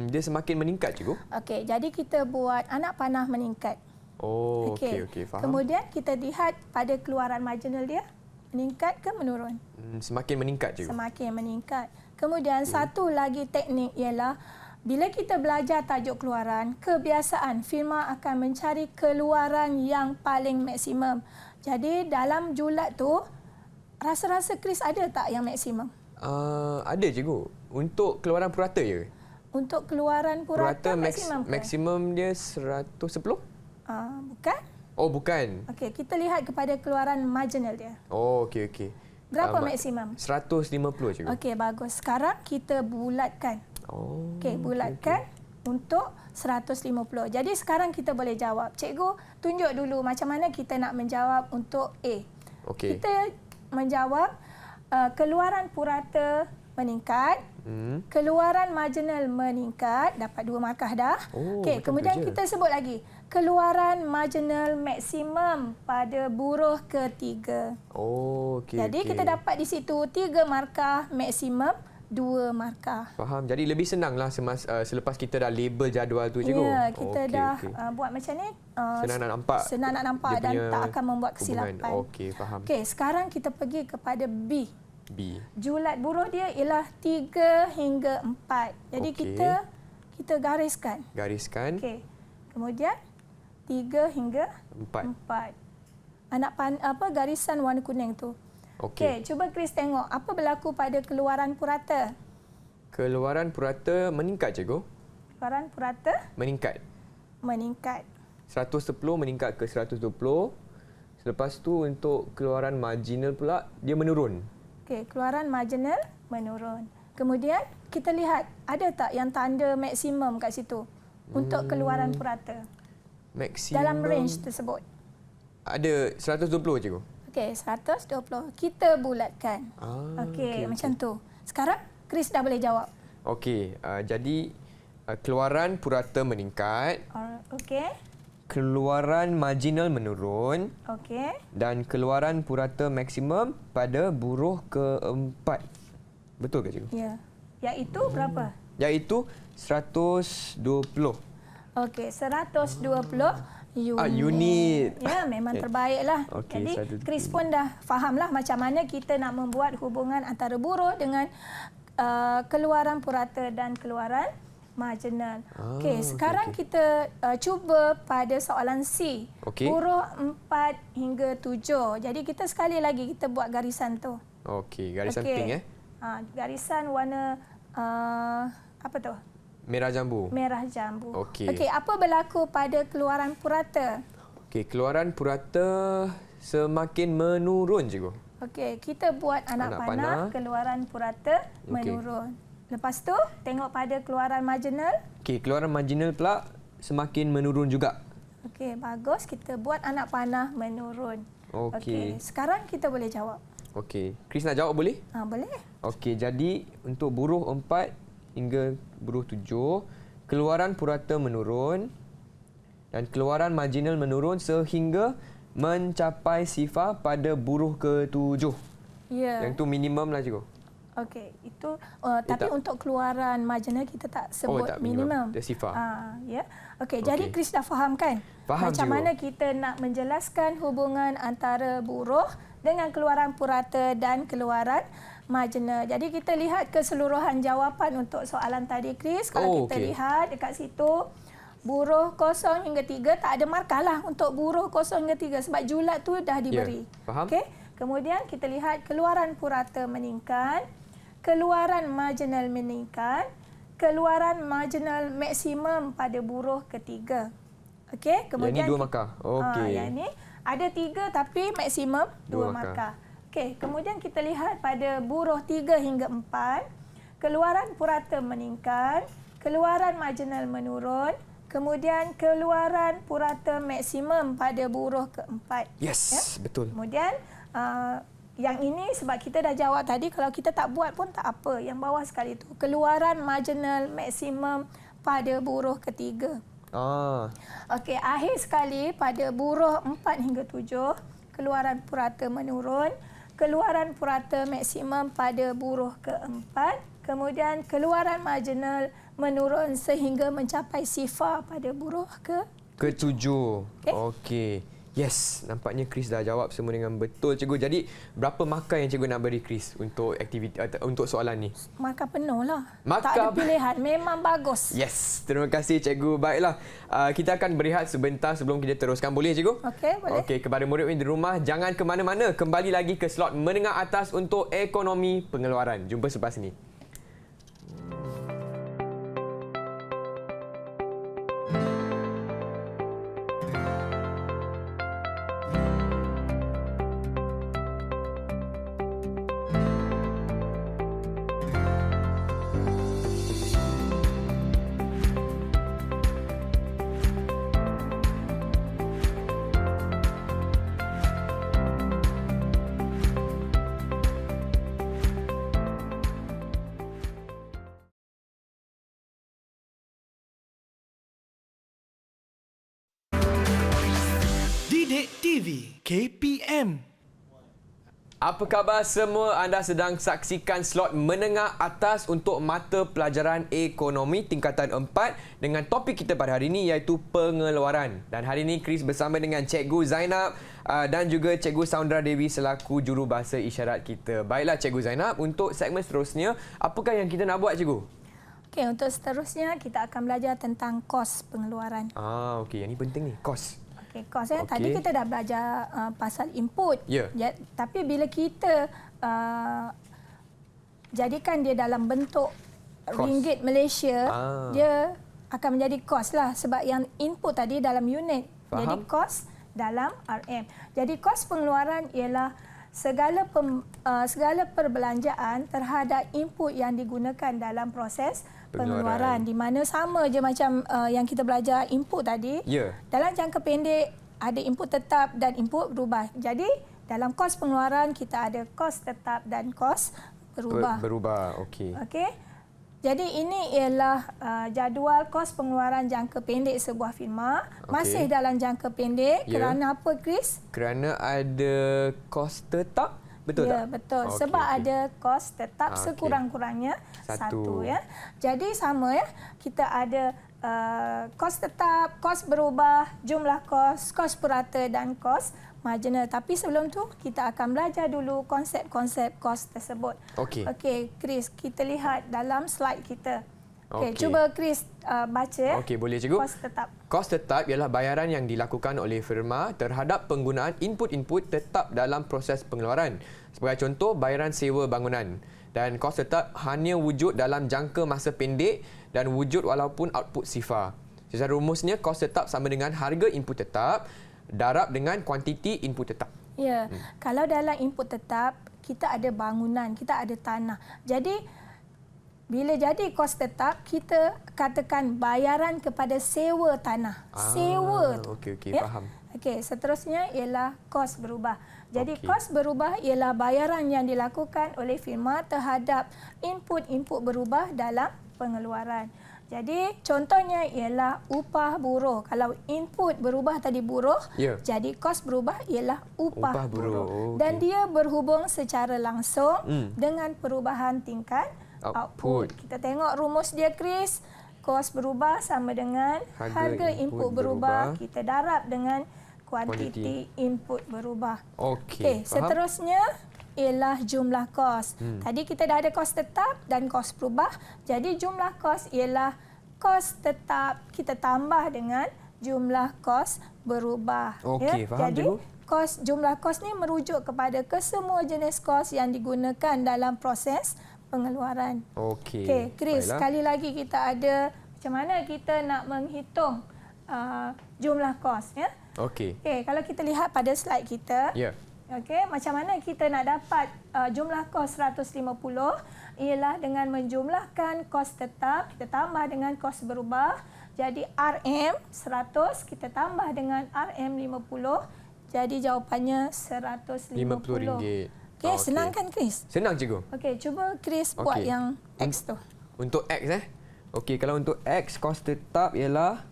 Dia semakin meningkat, cikgu. Okey, jadi kita buat anak panah meningkat. Oh, okey, faham. Kemudian kita lihat pada keluaran marginal dia meningkat ke menurun? Semakin meningkat, cikgu. Semakin meningkat. Kemudian satu lagi teknik ialah bila kita belajar tajuk keluaran, kebiasaan firma akan mencari keluaran yang paling maksimum. Jadi dalam julat tu, rasa-rasa Chris ada tak yang maksimum? Ada, cikgu. Untuk keluaran purata je. Untuk keluaran purata maksimum ke? Maksimum dia 110? Bukan. Oh, bukan. Okey, kita lihat kepada keluaran marginal dia. Oh, okey. Berapa maksimum? 150, cikgu. Okey, bagus. Sekarang kita bulatkan. Oh. Okey, bulatkan untuk 150. Jadi sekarang kita boleh jawab. Cikgu, tunjuk dulu macam mana kita nak menjawab untuk A. Okey. Kita menjawab keluaran purata meningkat, keluaran marginal meningkat, dapat 2 markah dah. Okey, kemudian kita sebut lagi keluaran marginal maksimum pada buruh ketiga. Oh, okey. Jadi kita dapat di situ 3 markah, maksimum 2 markah. Faham. Jadi lebih senanglah selepas kita dah label jadual tu, cikgu. Ya, kita dah buat macam ni. Senang nak nampak. Senang nak nampak dan tak akan membuat kesilapan. Okey, faham. Okey, sekarang kita pergi kepada B. B. Julat buruh dia ialah 3 hingga 4. Jadi kita gariskan. Gariskan. Okey. Kemudian 3 hingga 4. Garisan warna kuning tu. Okey, cuba Chris tengok apa berlaku pada keluaran purata. Keluaran purata meningkat, cikgu. Keluaran purata meningkat. 110 meningkat ke 120. Selepas tu untuk keluaran marginal pula dia menurun. Okey, keluaran marginal menurun. Kemudian kita lihat ada tak yang tanda maksimum kat situ untuk keluaran purata. Maksimum dalam range tersebut. Ada 120, cikgu. Okey, 120. Kita bulatkan. Okey, macam tu. Sekarang Chris dah boleh jawab. Okey, jadi keluaran purata meningkat. Okey. Keluaran marginal menurun. Okey. Dan keluaran purata maksimum pada buruh keempat. Betul ke, cikgu? Ya. Iaitu berapa? Iaitu 120. Okey, 120 unit. Ya, memang terbaiklah. Okey, jadi Chris pun dah fahamlah macam mana kita nak membuat hubungan antara buruh dengan keluaran purata dan keluaran marginal. Okey, sekarang kita cuba pada soalan C. Buruh 4 hingga 7. Jadi kita sekali lagi kita buat garisan tu. Okey, garisan pink garisan warna apa tu? Merah jambu. Merah jambu. Okey. Okey, apa berlaku pada keluaran purata? Okey, keluaran purata semakin menurun, cikgu. Okey, kita buat anak panah, keluaran purata menurun. Lepas tu, tengok pada keluaran marginal. Okey, keluaran marginal pula semakin menurun juga. Okey, bagus. Kita buat anak panah menurun. Okey, sekarang kita boleh jawab. Okey, Chris nak jawab boleh? Boleh. Okey, jadi untuk buruh 4 hingga buruh 7, keluaran purata menurun dan keluaran marginal menurun sehingga mencapai sifar pada buruh ke-7. Ya. Yang tu minimum lah, cikgu. Okey, itu tapi untuk keluaran marginal kita tak sebut tak minimum. Dia sifar. Ya. Okey, jadi Chris dah faham kan? Faham, macam cikgu. mana kita nak menjelaskan hubungan antara buruh dengan keluaran purata dan keluaran marginal. Jadi kita lihat keseluruhan jawapan untuk soalan tadi, Chris. Kalau kita lihat dekat situ, buruh 0 hingga 3 tak ada markah lah untuk buruh 0 hingga 3 sebab julat tu dah diberi. Faham? Okey. Kemudian kita lihat keluaran purata meningkat, keluaran marginal meningkat, keluaran marginal maksimum pada buruh ketiga. Okey, kemudian yang ini 2 markah. Okey. Yang ini ada 3 tapi maksimum 2 markah. Okey, kemudian kita lihat pada buruh 3 hingga 4, keluaran purata meningkat, keluaran marginal menurun, kemudian keluaran purata maksimum pada buruh keempat. Yes, betul. Kemudian yang ini sebab kita dah jawab tadi, kalau kita tak buat pun tak apa. Yang bawah sekali tu, keluaran marginal maksimum pada buruh ketiga. Okey, akhir sekali pada buruh 4 hingga 7, keluaran purata menurun. Keluaran purata maksimum pada buruh keempat. Kemudian keluaran marginal menurun sehingga mencapai sifar pada buruh Ketujuh. Okey. Yes, nampaknya Chris dah jawab semua dengan betul, cikgu. Jadi, berapa markah yang cikgu nak beri Chris untuk aktiviti untuk soalan ni? Markah penuh lah. Markah tak ada pilihan. Memang bagus. Yes, terima kasih cikgu. Baiklah, kita akan berehat sebentar sebelum kita teruskan. Boleh cikgu? Okey, boleh. Okey, kepada murid-murid di rumah, jangan ke mana-mana. Kembali lagi ke slot menengah atas untuk ekonomi pengeluaran. Jumpa selepas ini. Didik TV KPM. Apa khabar semua? Anda sedang saksikan slot menengah atas untuk mata pelajaran ekonomi tingkatan 4 dengan topik kita pada hari ini iaitu pengeluaran. Dan hari ini Chris bersama dengan Cikgu Zainab dan juga Cikgu Saundra Devi selaku jurubahasa isyarat kita. Baiklah Cikgu Zainab, untuk segmen seterusnya, apakah yang kita nak buat Cikgu? Okey, untuk seterusnya kita akan belajar tentang kos pengeluaran. Okey, yang ini penting ni, kos. Okey, kos tadi kita dah belajar pasal input. Tapi bila kita jadikan dia dalam bentuk ringgit Malaysia, dia akan menjadi kos lah sebab yang input tadi dalam unit. Faham? Jadi kos dalam RM. Jadi kos pengeluaran ialah segala perbelanjaan terhadap input yang digunakan dalam proses pengeluaran. Di mana sama je macam yang kita belajar input tadi. Dalam jangka pendek ada input tetap dan input berubah. Jadi dalam kos pengeluaran kita ada kos tetap dan kos berubah. Okey. Okey. Jadi ini ialah jadual kos pengeluaran jangka pendek sebuah firma. Masih dalam jangka pendek. Kerana apa, Chris? Kerana ada kos tetap. Betul tak? Ya, betul. Sebab ada kos tetap sekurang-kurangnya satu. Ya. Jadi sama ya. Kita ada kos tetap, kos berubah, jumlah kos, kos purata dan kos marginal. Tapi sebelum tu kita akan belajar dulu konsep-konsep kos tersebut. Okey, Chris, kita lihat dalam slide kita. Okey, cuba Chris baca. Okey, boleh cikgu? Kos tetap. Kos tetap ialah bayaran yang dilakukan oleh firma terhadap penggunaan input-input tetap dalam proses pengeluaran. Sebagai contoh, bayaran sewa bangunan. Dan kos tetap hanya wujud dalam jangka masa pendek dan wujud walaupun output sifar. Secara rumusnya, kos tetap sama dengan harga input tetap darab dengan kuantiti input tetap. Ya, kalau dalam input tetap, kita ada bangunan, kita ada tanah. Jadi, bila jadi kos tetap, kita katakan bayaran kepada sewa tanah. Sewa. Okey, faham. Okey, seterusnya ialah kos berubah. Jadi kos berubah ialah bayaran yang dilakukan oleh firma terhadap input-input berubah dalam pengeluaran. Jadi contohnya ialah upah buruh. Kalau input berubah tadi buruh, jadi kos berubah ialah upah buruh. Dan dia berhubung secara langsung dengan perubahan tingkat output. Kita tengok rumus dia, Chris. Kos berubah sama dengan harga input berubah. Kita darab dengan kuantiti input berubah. Okey, seterusnya ialah jumlah kos. Tadi kita dah ada kos tetap dan kos berubah. Jadi jumlah kos ialah kos tetap kita tambah dengan jumlah kos berubah. Faham, Jadi jumlah kos ni merujuk kepada kesemua jenis kos yang digunakan dalam proses pengeluaran. Okey, Chris, sekali lagi kita ada macam mana kita nak menghitung jumlah kos, ya? Okey, kalau kita lihat pada slide kita, macam mana kita nak dapat jumlah kos 150 ialah dengan menjumlahkan kos tetap, kita tambah dengan kos berubah. Jadi RM 100 kita tambah dengan RM 50. Jadi jawapannya RM150. Okey, senang kan Chris? Senang cikgu. Okey, cuba Chris buat Okey. yang X tu. Untuk X Okey, kalau untuk X kos tetap ialah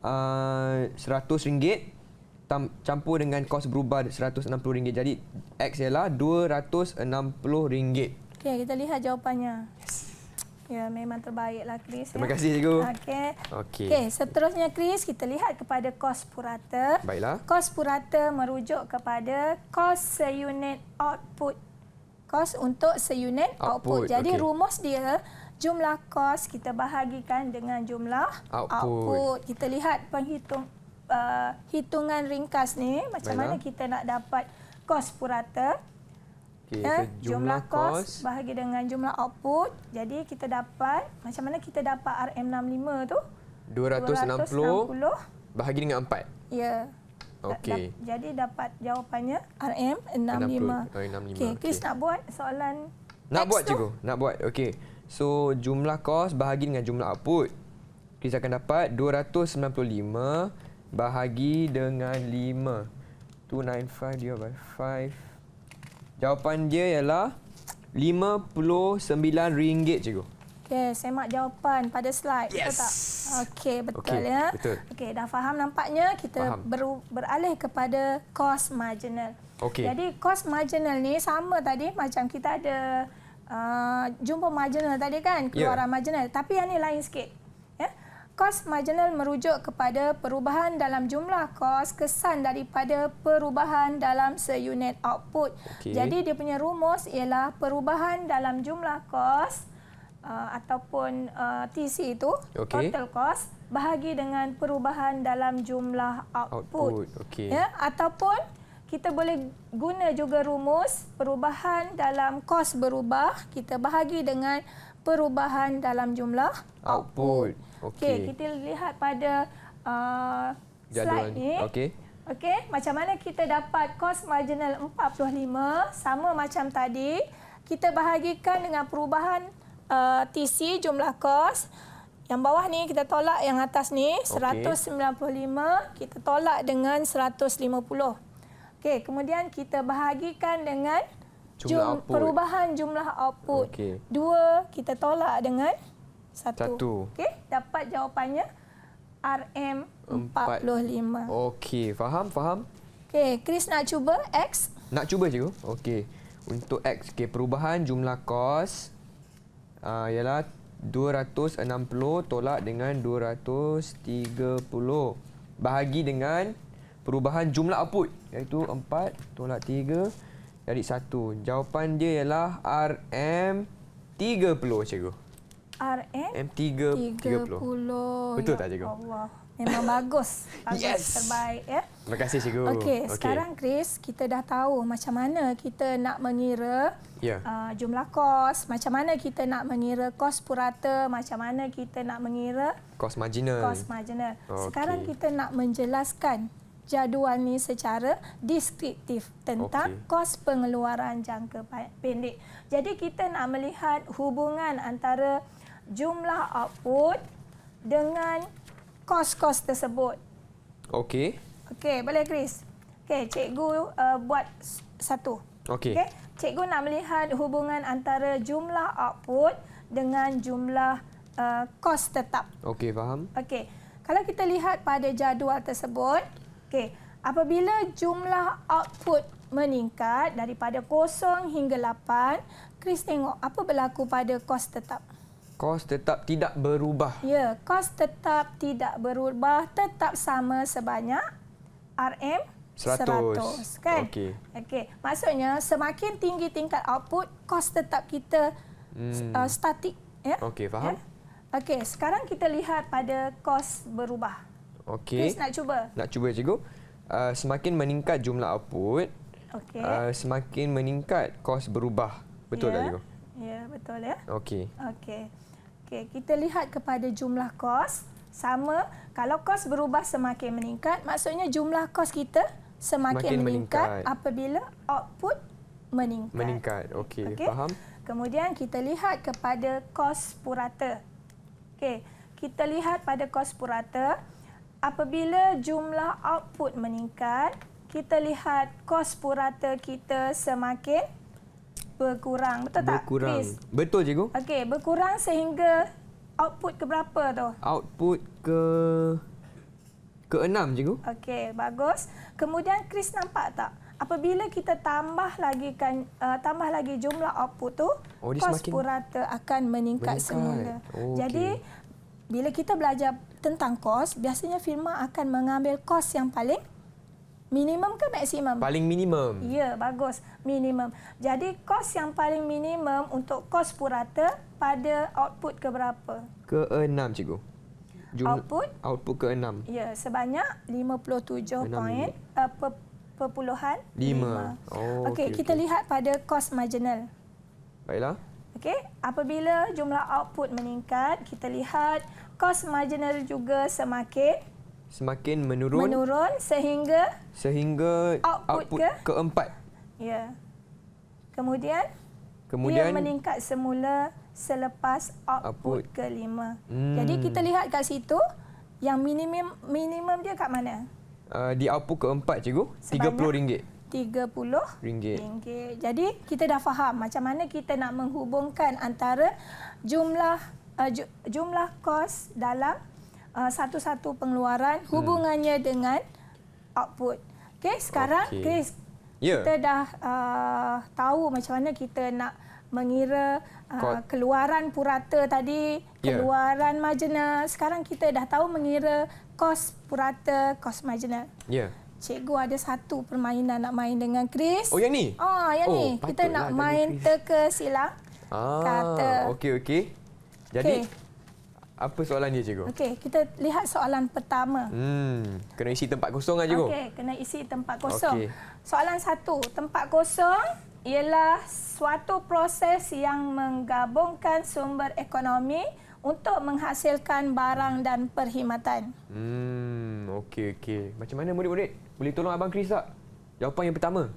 RM100 campur dengan kos berubah RM160. Jadi X ialah RM260. Okey, kita lihat jawapannya. Ya, memang terbaiklah Chris. Terima kasih cikgu. Okey. Okey. Okey, seterusnya Chris, kita lihat kepada kos purata. Baiklah. Kos purata merujuk kepada kos seunit output. Kos untuk seunit output. Jadi okey. rumus dia, jumlah kos kita bahagikan dengan jumlah output. Kita lihat hitungan ringkas ni, macam Baiklah. mana kita nak dapat kos purata. Okey, Ya, so jumlah kos bahagi dengan jumlah output. Jadi kita dapat, macam mana kita dapat RM65 tu? 260 bahagi dengan 4. Ya. Okey. Jadi dapat jawapannya RM65. Okey, Chris nak buat soalan Nak X buat tu? cikgu, nak buat. Okey. So jumlah kos bahagi dengan jumlah output. Kita akan dapat 295 bahagi dengan 5. 295 divided by 5. Jawapan dia ialah RM59 cikgu. Okey, semak jawapan pada slide. Yes. Betul tak? Okey, betul Okey, ya. betul. Okey, dah faham nampaknya. Kita Faham. beralih kepada kos marginal. Okey. Jadi kos marginal ni sama tadi macam kita ada jumpa marginal tadi kan, keluaran marginal. Tapi yang ni lain sikit. Ya. Kos marginal merujuk kepada perubahan dalam jumlah kos kesan daripada perubahan dalam seunit output. Okey. Jadi dia punya rumus ialah perubahan dalam jumlah kos ataupun TC itu, Okey. total cost, bahagi dengan perubahan dalam jumlah output. Okey. Ya, ataupun kita boleh guna juga rumus perubahan dalam kos berubah, kita bahagi dengan perubahan dalam jumlah output. Okey, kita lihat pada slide ni. Okey. Okey, macam mana kita dapat kos marginal 45, sama macam tadi. Kita bahagikan dengan perubahan TC, jumlah kos. Yang bawah ni kita tolak yang atas ni, 195, kita tolak dengan 150. Okey, kemudian kita bahagikan dengan perubahan jumlah output. Okey. 2 kita tolak dengan 1. 1. Okey, dapat jawapannya RM45. Okey, faham? Okey, Chris nak cuba X. Nak cuba cikgu? Okey. Untuk X, perubahan jumlah kos ialah 260 tolak dengan 230 bahagi dengan perubahan jumlah output iaitu 4 tolak 3 jadi 1. Jawapan dia ialah RM30 cikgu. RM30. Betul tak cikgu? Allah. Memang bagus. Bagus. Yes. Terbaik ya. Terima kasih cikgu. Okey, sekarang Chris, kita dah tahu macam mana kita nak mengira jumlah kos, macam mana kita nak mengira kos purata, macam mana kita nak mengira kos marginal. Sekarang kita nak menjelaskan jadual ni secara deskriptif tentang kos pengeluaran jangka pendek. Jadi kita nak melihat hubungan antara jumlah output dengan kos-kos tersebut. Okey. Okey, boleh Chris? Okey, cikgu buat satu. Okey. Cikgu nak melihat hubungan antara jumlah output dengan jumlah kos tetap. Okey, faham. Okey. Kalau kita lihat pada jadual tersebut, okey, apabila jumlah output meningkat daripada 0 hingga 8, Chris tengok apa berlaku pada kos tetap. Kos tetap tidak berubah. Ya, kos tetap tidak berubah, tetap sama sebanyak RM100 kan? Okey. Okey, maksudnya semakin tinggi tingkat output, kos tetap kita statik ya. Okey, faham. Ya? Okey, sekarang kita lihat pada kos berubah. Okey. Chris nak cuba? Nak cuba cikgu. Semakin meningkat jumlah output, semakin meningkat kos berubah. Betul tak cikgu? Ya, betul ya. Okey. Okey. Okey, kita lihat kepada jumlah kos. Sama, kalau kos berubah semakin meningkat, maksudnya jumlah kos kita semakin meningkat apabila output meningkat. Meningkat. Okey, faham. Kemudian kita lihat kepada kos purata. Okey, kita lihat pada kos purata, apabila jumlah output meningkat, kita lihat kos purata kita semakin berkurang. Betul tak, Berkurang. Chris? Betul, cikgu. Okey, berkurang sehingga output ke berapa tu? Output ke 6, cikgu. Okey, bagus. Kemudian Chris nampak tak? Apabila kita tambah lagi jumlah output tu, Oh, dia kos semakin purata akan meningkat semula. Oh, Jadi bila kita belajar tentang kos, biasanya firma akan mengambil kos yang paling minimum ke maksimum? paling minimum. Ya, bagus. Minimum. Jadi kos yang paling minimum untuk kos purata pada output ke berapa? Ke 6, cikgu. Output? Output ke 6. Ya, sebanyak 57 poin perpuluhan 5. Oh, Okey, kita lihat pada kos marginal. Baiklah. Okey, apabila jumlah output meningkat, kita lihat kos marginal juga semakin menurun sehingga output ke 4. ya. Kemudian dia meningkat semula selepas output ke 5. Jadi kita lihat kat situ yang minimum dia kat mana? Di output ke 4, cikgu. RM30. RM30. Jadi kita dah faham macam mana kita nak menghubungkan antara jumlah kos dalam satu-satu pengeluaran hubungannya dengan output. Okey, sekarang Chris, kita dah tahu macam mana kita nak mengira keluaran purata tadi, keluaran marginal. Sekarang kita dah tahu mengira kos purata, kos marginal. Ya. Cikgu ada satu permainan nak main dengan Chris. Oh, yang ni? Yang ni. Kita nak main teka silang kata. Okey. Jadi, apa soalan dia, cikgu? Okey, kita lihat soalan pertama. Kena isi tempat kosong lah, cikgu. Okey, kena isi tempat kosong. Okey. Soalan 1, tempat kosong ialah suatu proses yang menggabungkan sumber ekonomi untuk menghasilkan barang dan perkhidmatan. Okey. Macam mana murid-murid? Boleh tolong Abang Chris tak? Jawapan yang pertama.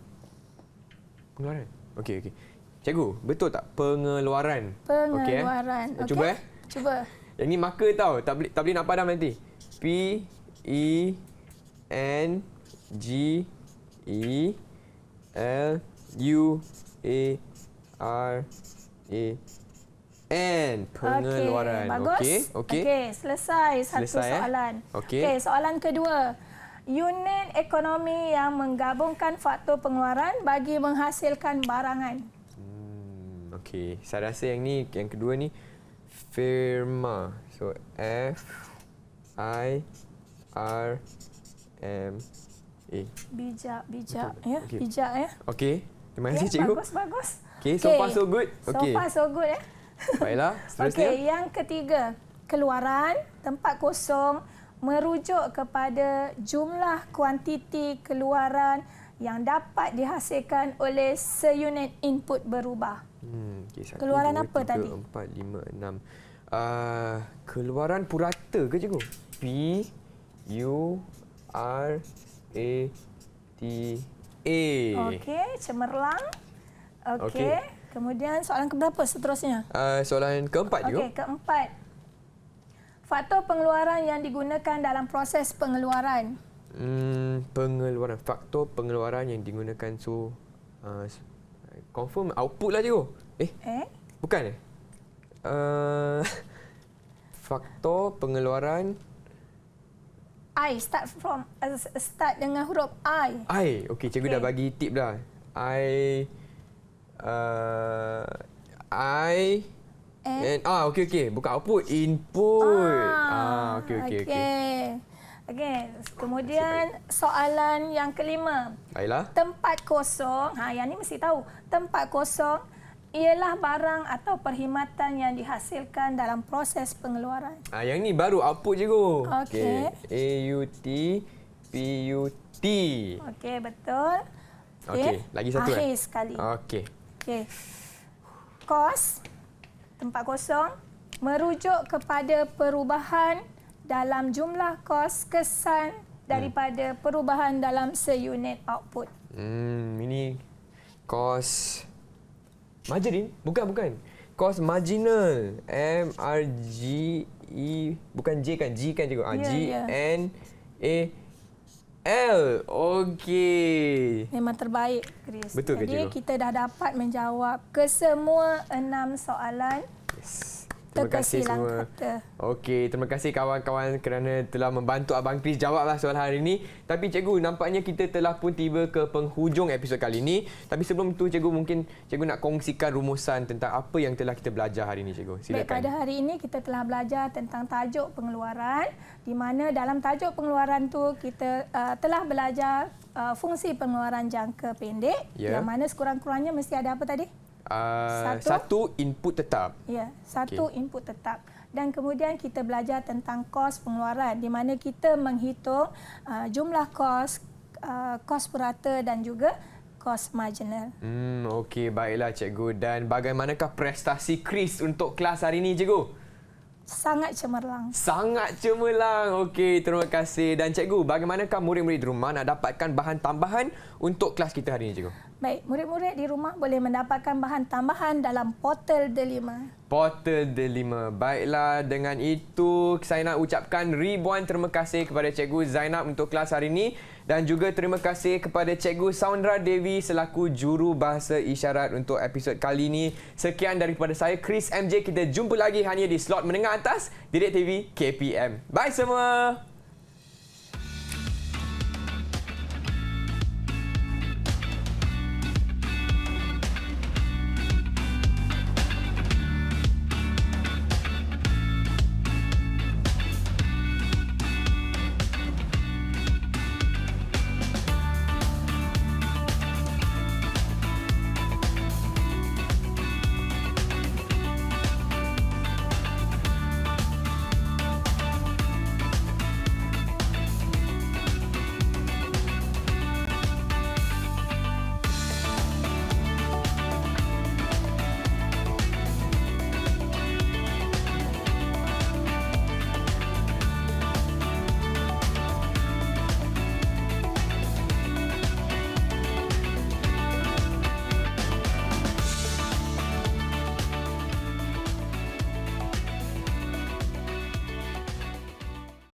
Pengeluaran. Okey. Cikgu, betul tak? Pengeluaran. Pengeluaran. Okay. Cuba Cuba. Yang ni marker tau. Tak boleh nak padam nanti. P E N G E L U A R A N. Pengeluaran. Bagus. Okey, selesai satu soalan. Okey, soalan kedua. Unit ekonomi yang menggabungkan faktor pengeluaran bagi menghasilkan barangan. Okey, saya rasa yang kedua ni firma. So F I R M A. Bijak ya. Okay. Bijak ya. Okey. Terima kasih, cikgu. Bagus. Okey, so far so good. So far so good ya. Baiklah, seterusnya. Okey, yang ketiga, keluaran tempat kosong merujuk kepada jumlah kuantiti keluaran yang dapat dihasilkan oleh seunit input berubah. Keluaran apa tadi? 4, 5, 6. Keluaran purata ke, cikgu? P U R A T A. Okey, cemerlang. Okey. Kemudian soalan keberapa seterusnya? Soalan keempat, cikgu. Okey, keempat. Faktor pengeluaran yang digunakan dalam proses pengeluaran. Pengeluaran. Faktor pengeluaran yang digunakan. So, confirm output lah, cikgu. Bukan faktor pengeluaran. Start dengan huruf I. Okey, cikgu dah bagi tip dah. Okey. Bukan output, input. Okey. Kemudian soalan yang kelima. Baiklah. Tempat kosong, yang ni mesti tahu. Tempat kosong ialah barang atau perkhidmatan yang dihasilkan dalam proses pengeluaran. Yang ni baru output, cikgu. Okey. A U T P U T. Okey, betul. Okey, lagi satu Akhir sekali. Okey. Kos tempat kosong merujuk kepada perubahan dalam jumlah kos kesan daripada perubahan dalam seunit output. Ini kos margin? Bukan. Kos marginal. M R G E, bukan J kan? G kan, cikgu? G N A L. Okey. Memang terbaik, Chris. Betul ke, Jadi cikgu? kita dah dapat menjawab kesemua 6 soalan. Yes. Terima kasih Terkesilang semua. kata. Okey, terima kasih kawan-kawan kerana telah membantu Abang Chris jawablah soalan hari ini. Tapi cikgu, nampaknya kita telah pun tiba ke penghujung episod kali ini. Tapi sebelum tu cikgu, mungkin cikgu nak kongsikan rumusan tentang apa yang telah kita belajar hari ini, cikgu. Baik, Silakan. pada hari ini kita telah belajar tentang tajuk pengeluaran, di mana dalam tajuk pengeluaran tu kita telah belajar fungsi pengeluaran jangka pendek, Ya. yang mana sekurang-kurangnya mesti ada apa tadi? Satu input tetap. Ya, satu input tetap. Dan kemudian kita belajar tentang kos pengeluaran, di mana kita menghitung jumlah kos, kos purata dan juga kos marginal. Okey, baiklah cikgu. Dan bagaimanakah prestasi Chris untuk kelas hari ini, cikgu? Sangat cemerlang. Sangat cemerlang. Okey, terima kasih. Dan cikgu, bagaimanakah murid-murid di rumah nak dapatkan bahan tambahan untuk kelas kita hari ini, cikgu? Baik, murid-murid di rumah boleh mendapatkan bahan tambahan dalam portal Delima. Portal Delima. Baiklah, dengan itu saya nak ucapkan ribuan terima kasih kepada Cikgu Zainab untuk kelas hari ini dan juga terima kasih kepada Cikgu Saundra Devi selaku juru bahasa isyarat untuk episod kali ini. Sekian daripada saya, Chris MJ. Kita jumpa lagi hanya di slot menengah atas Didik TV KPM. Bye semua.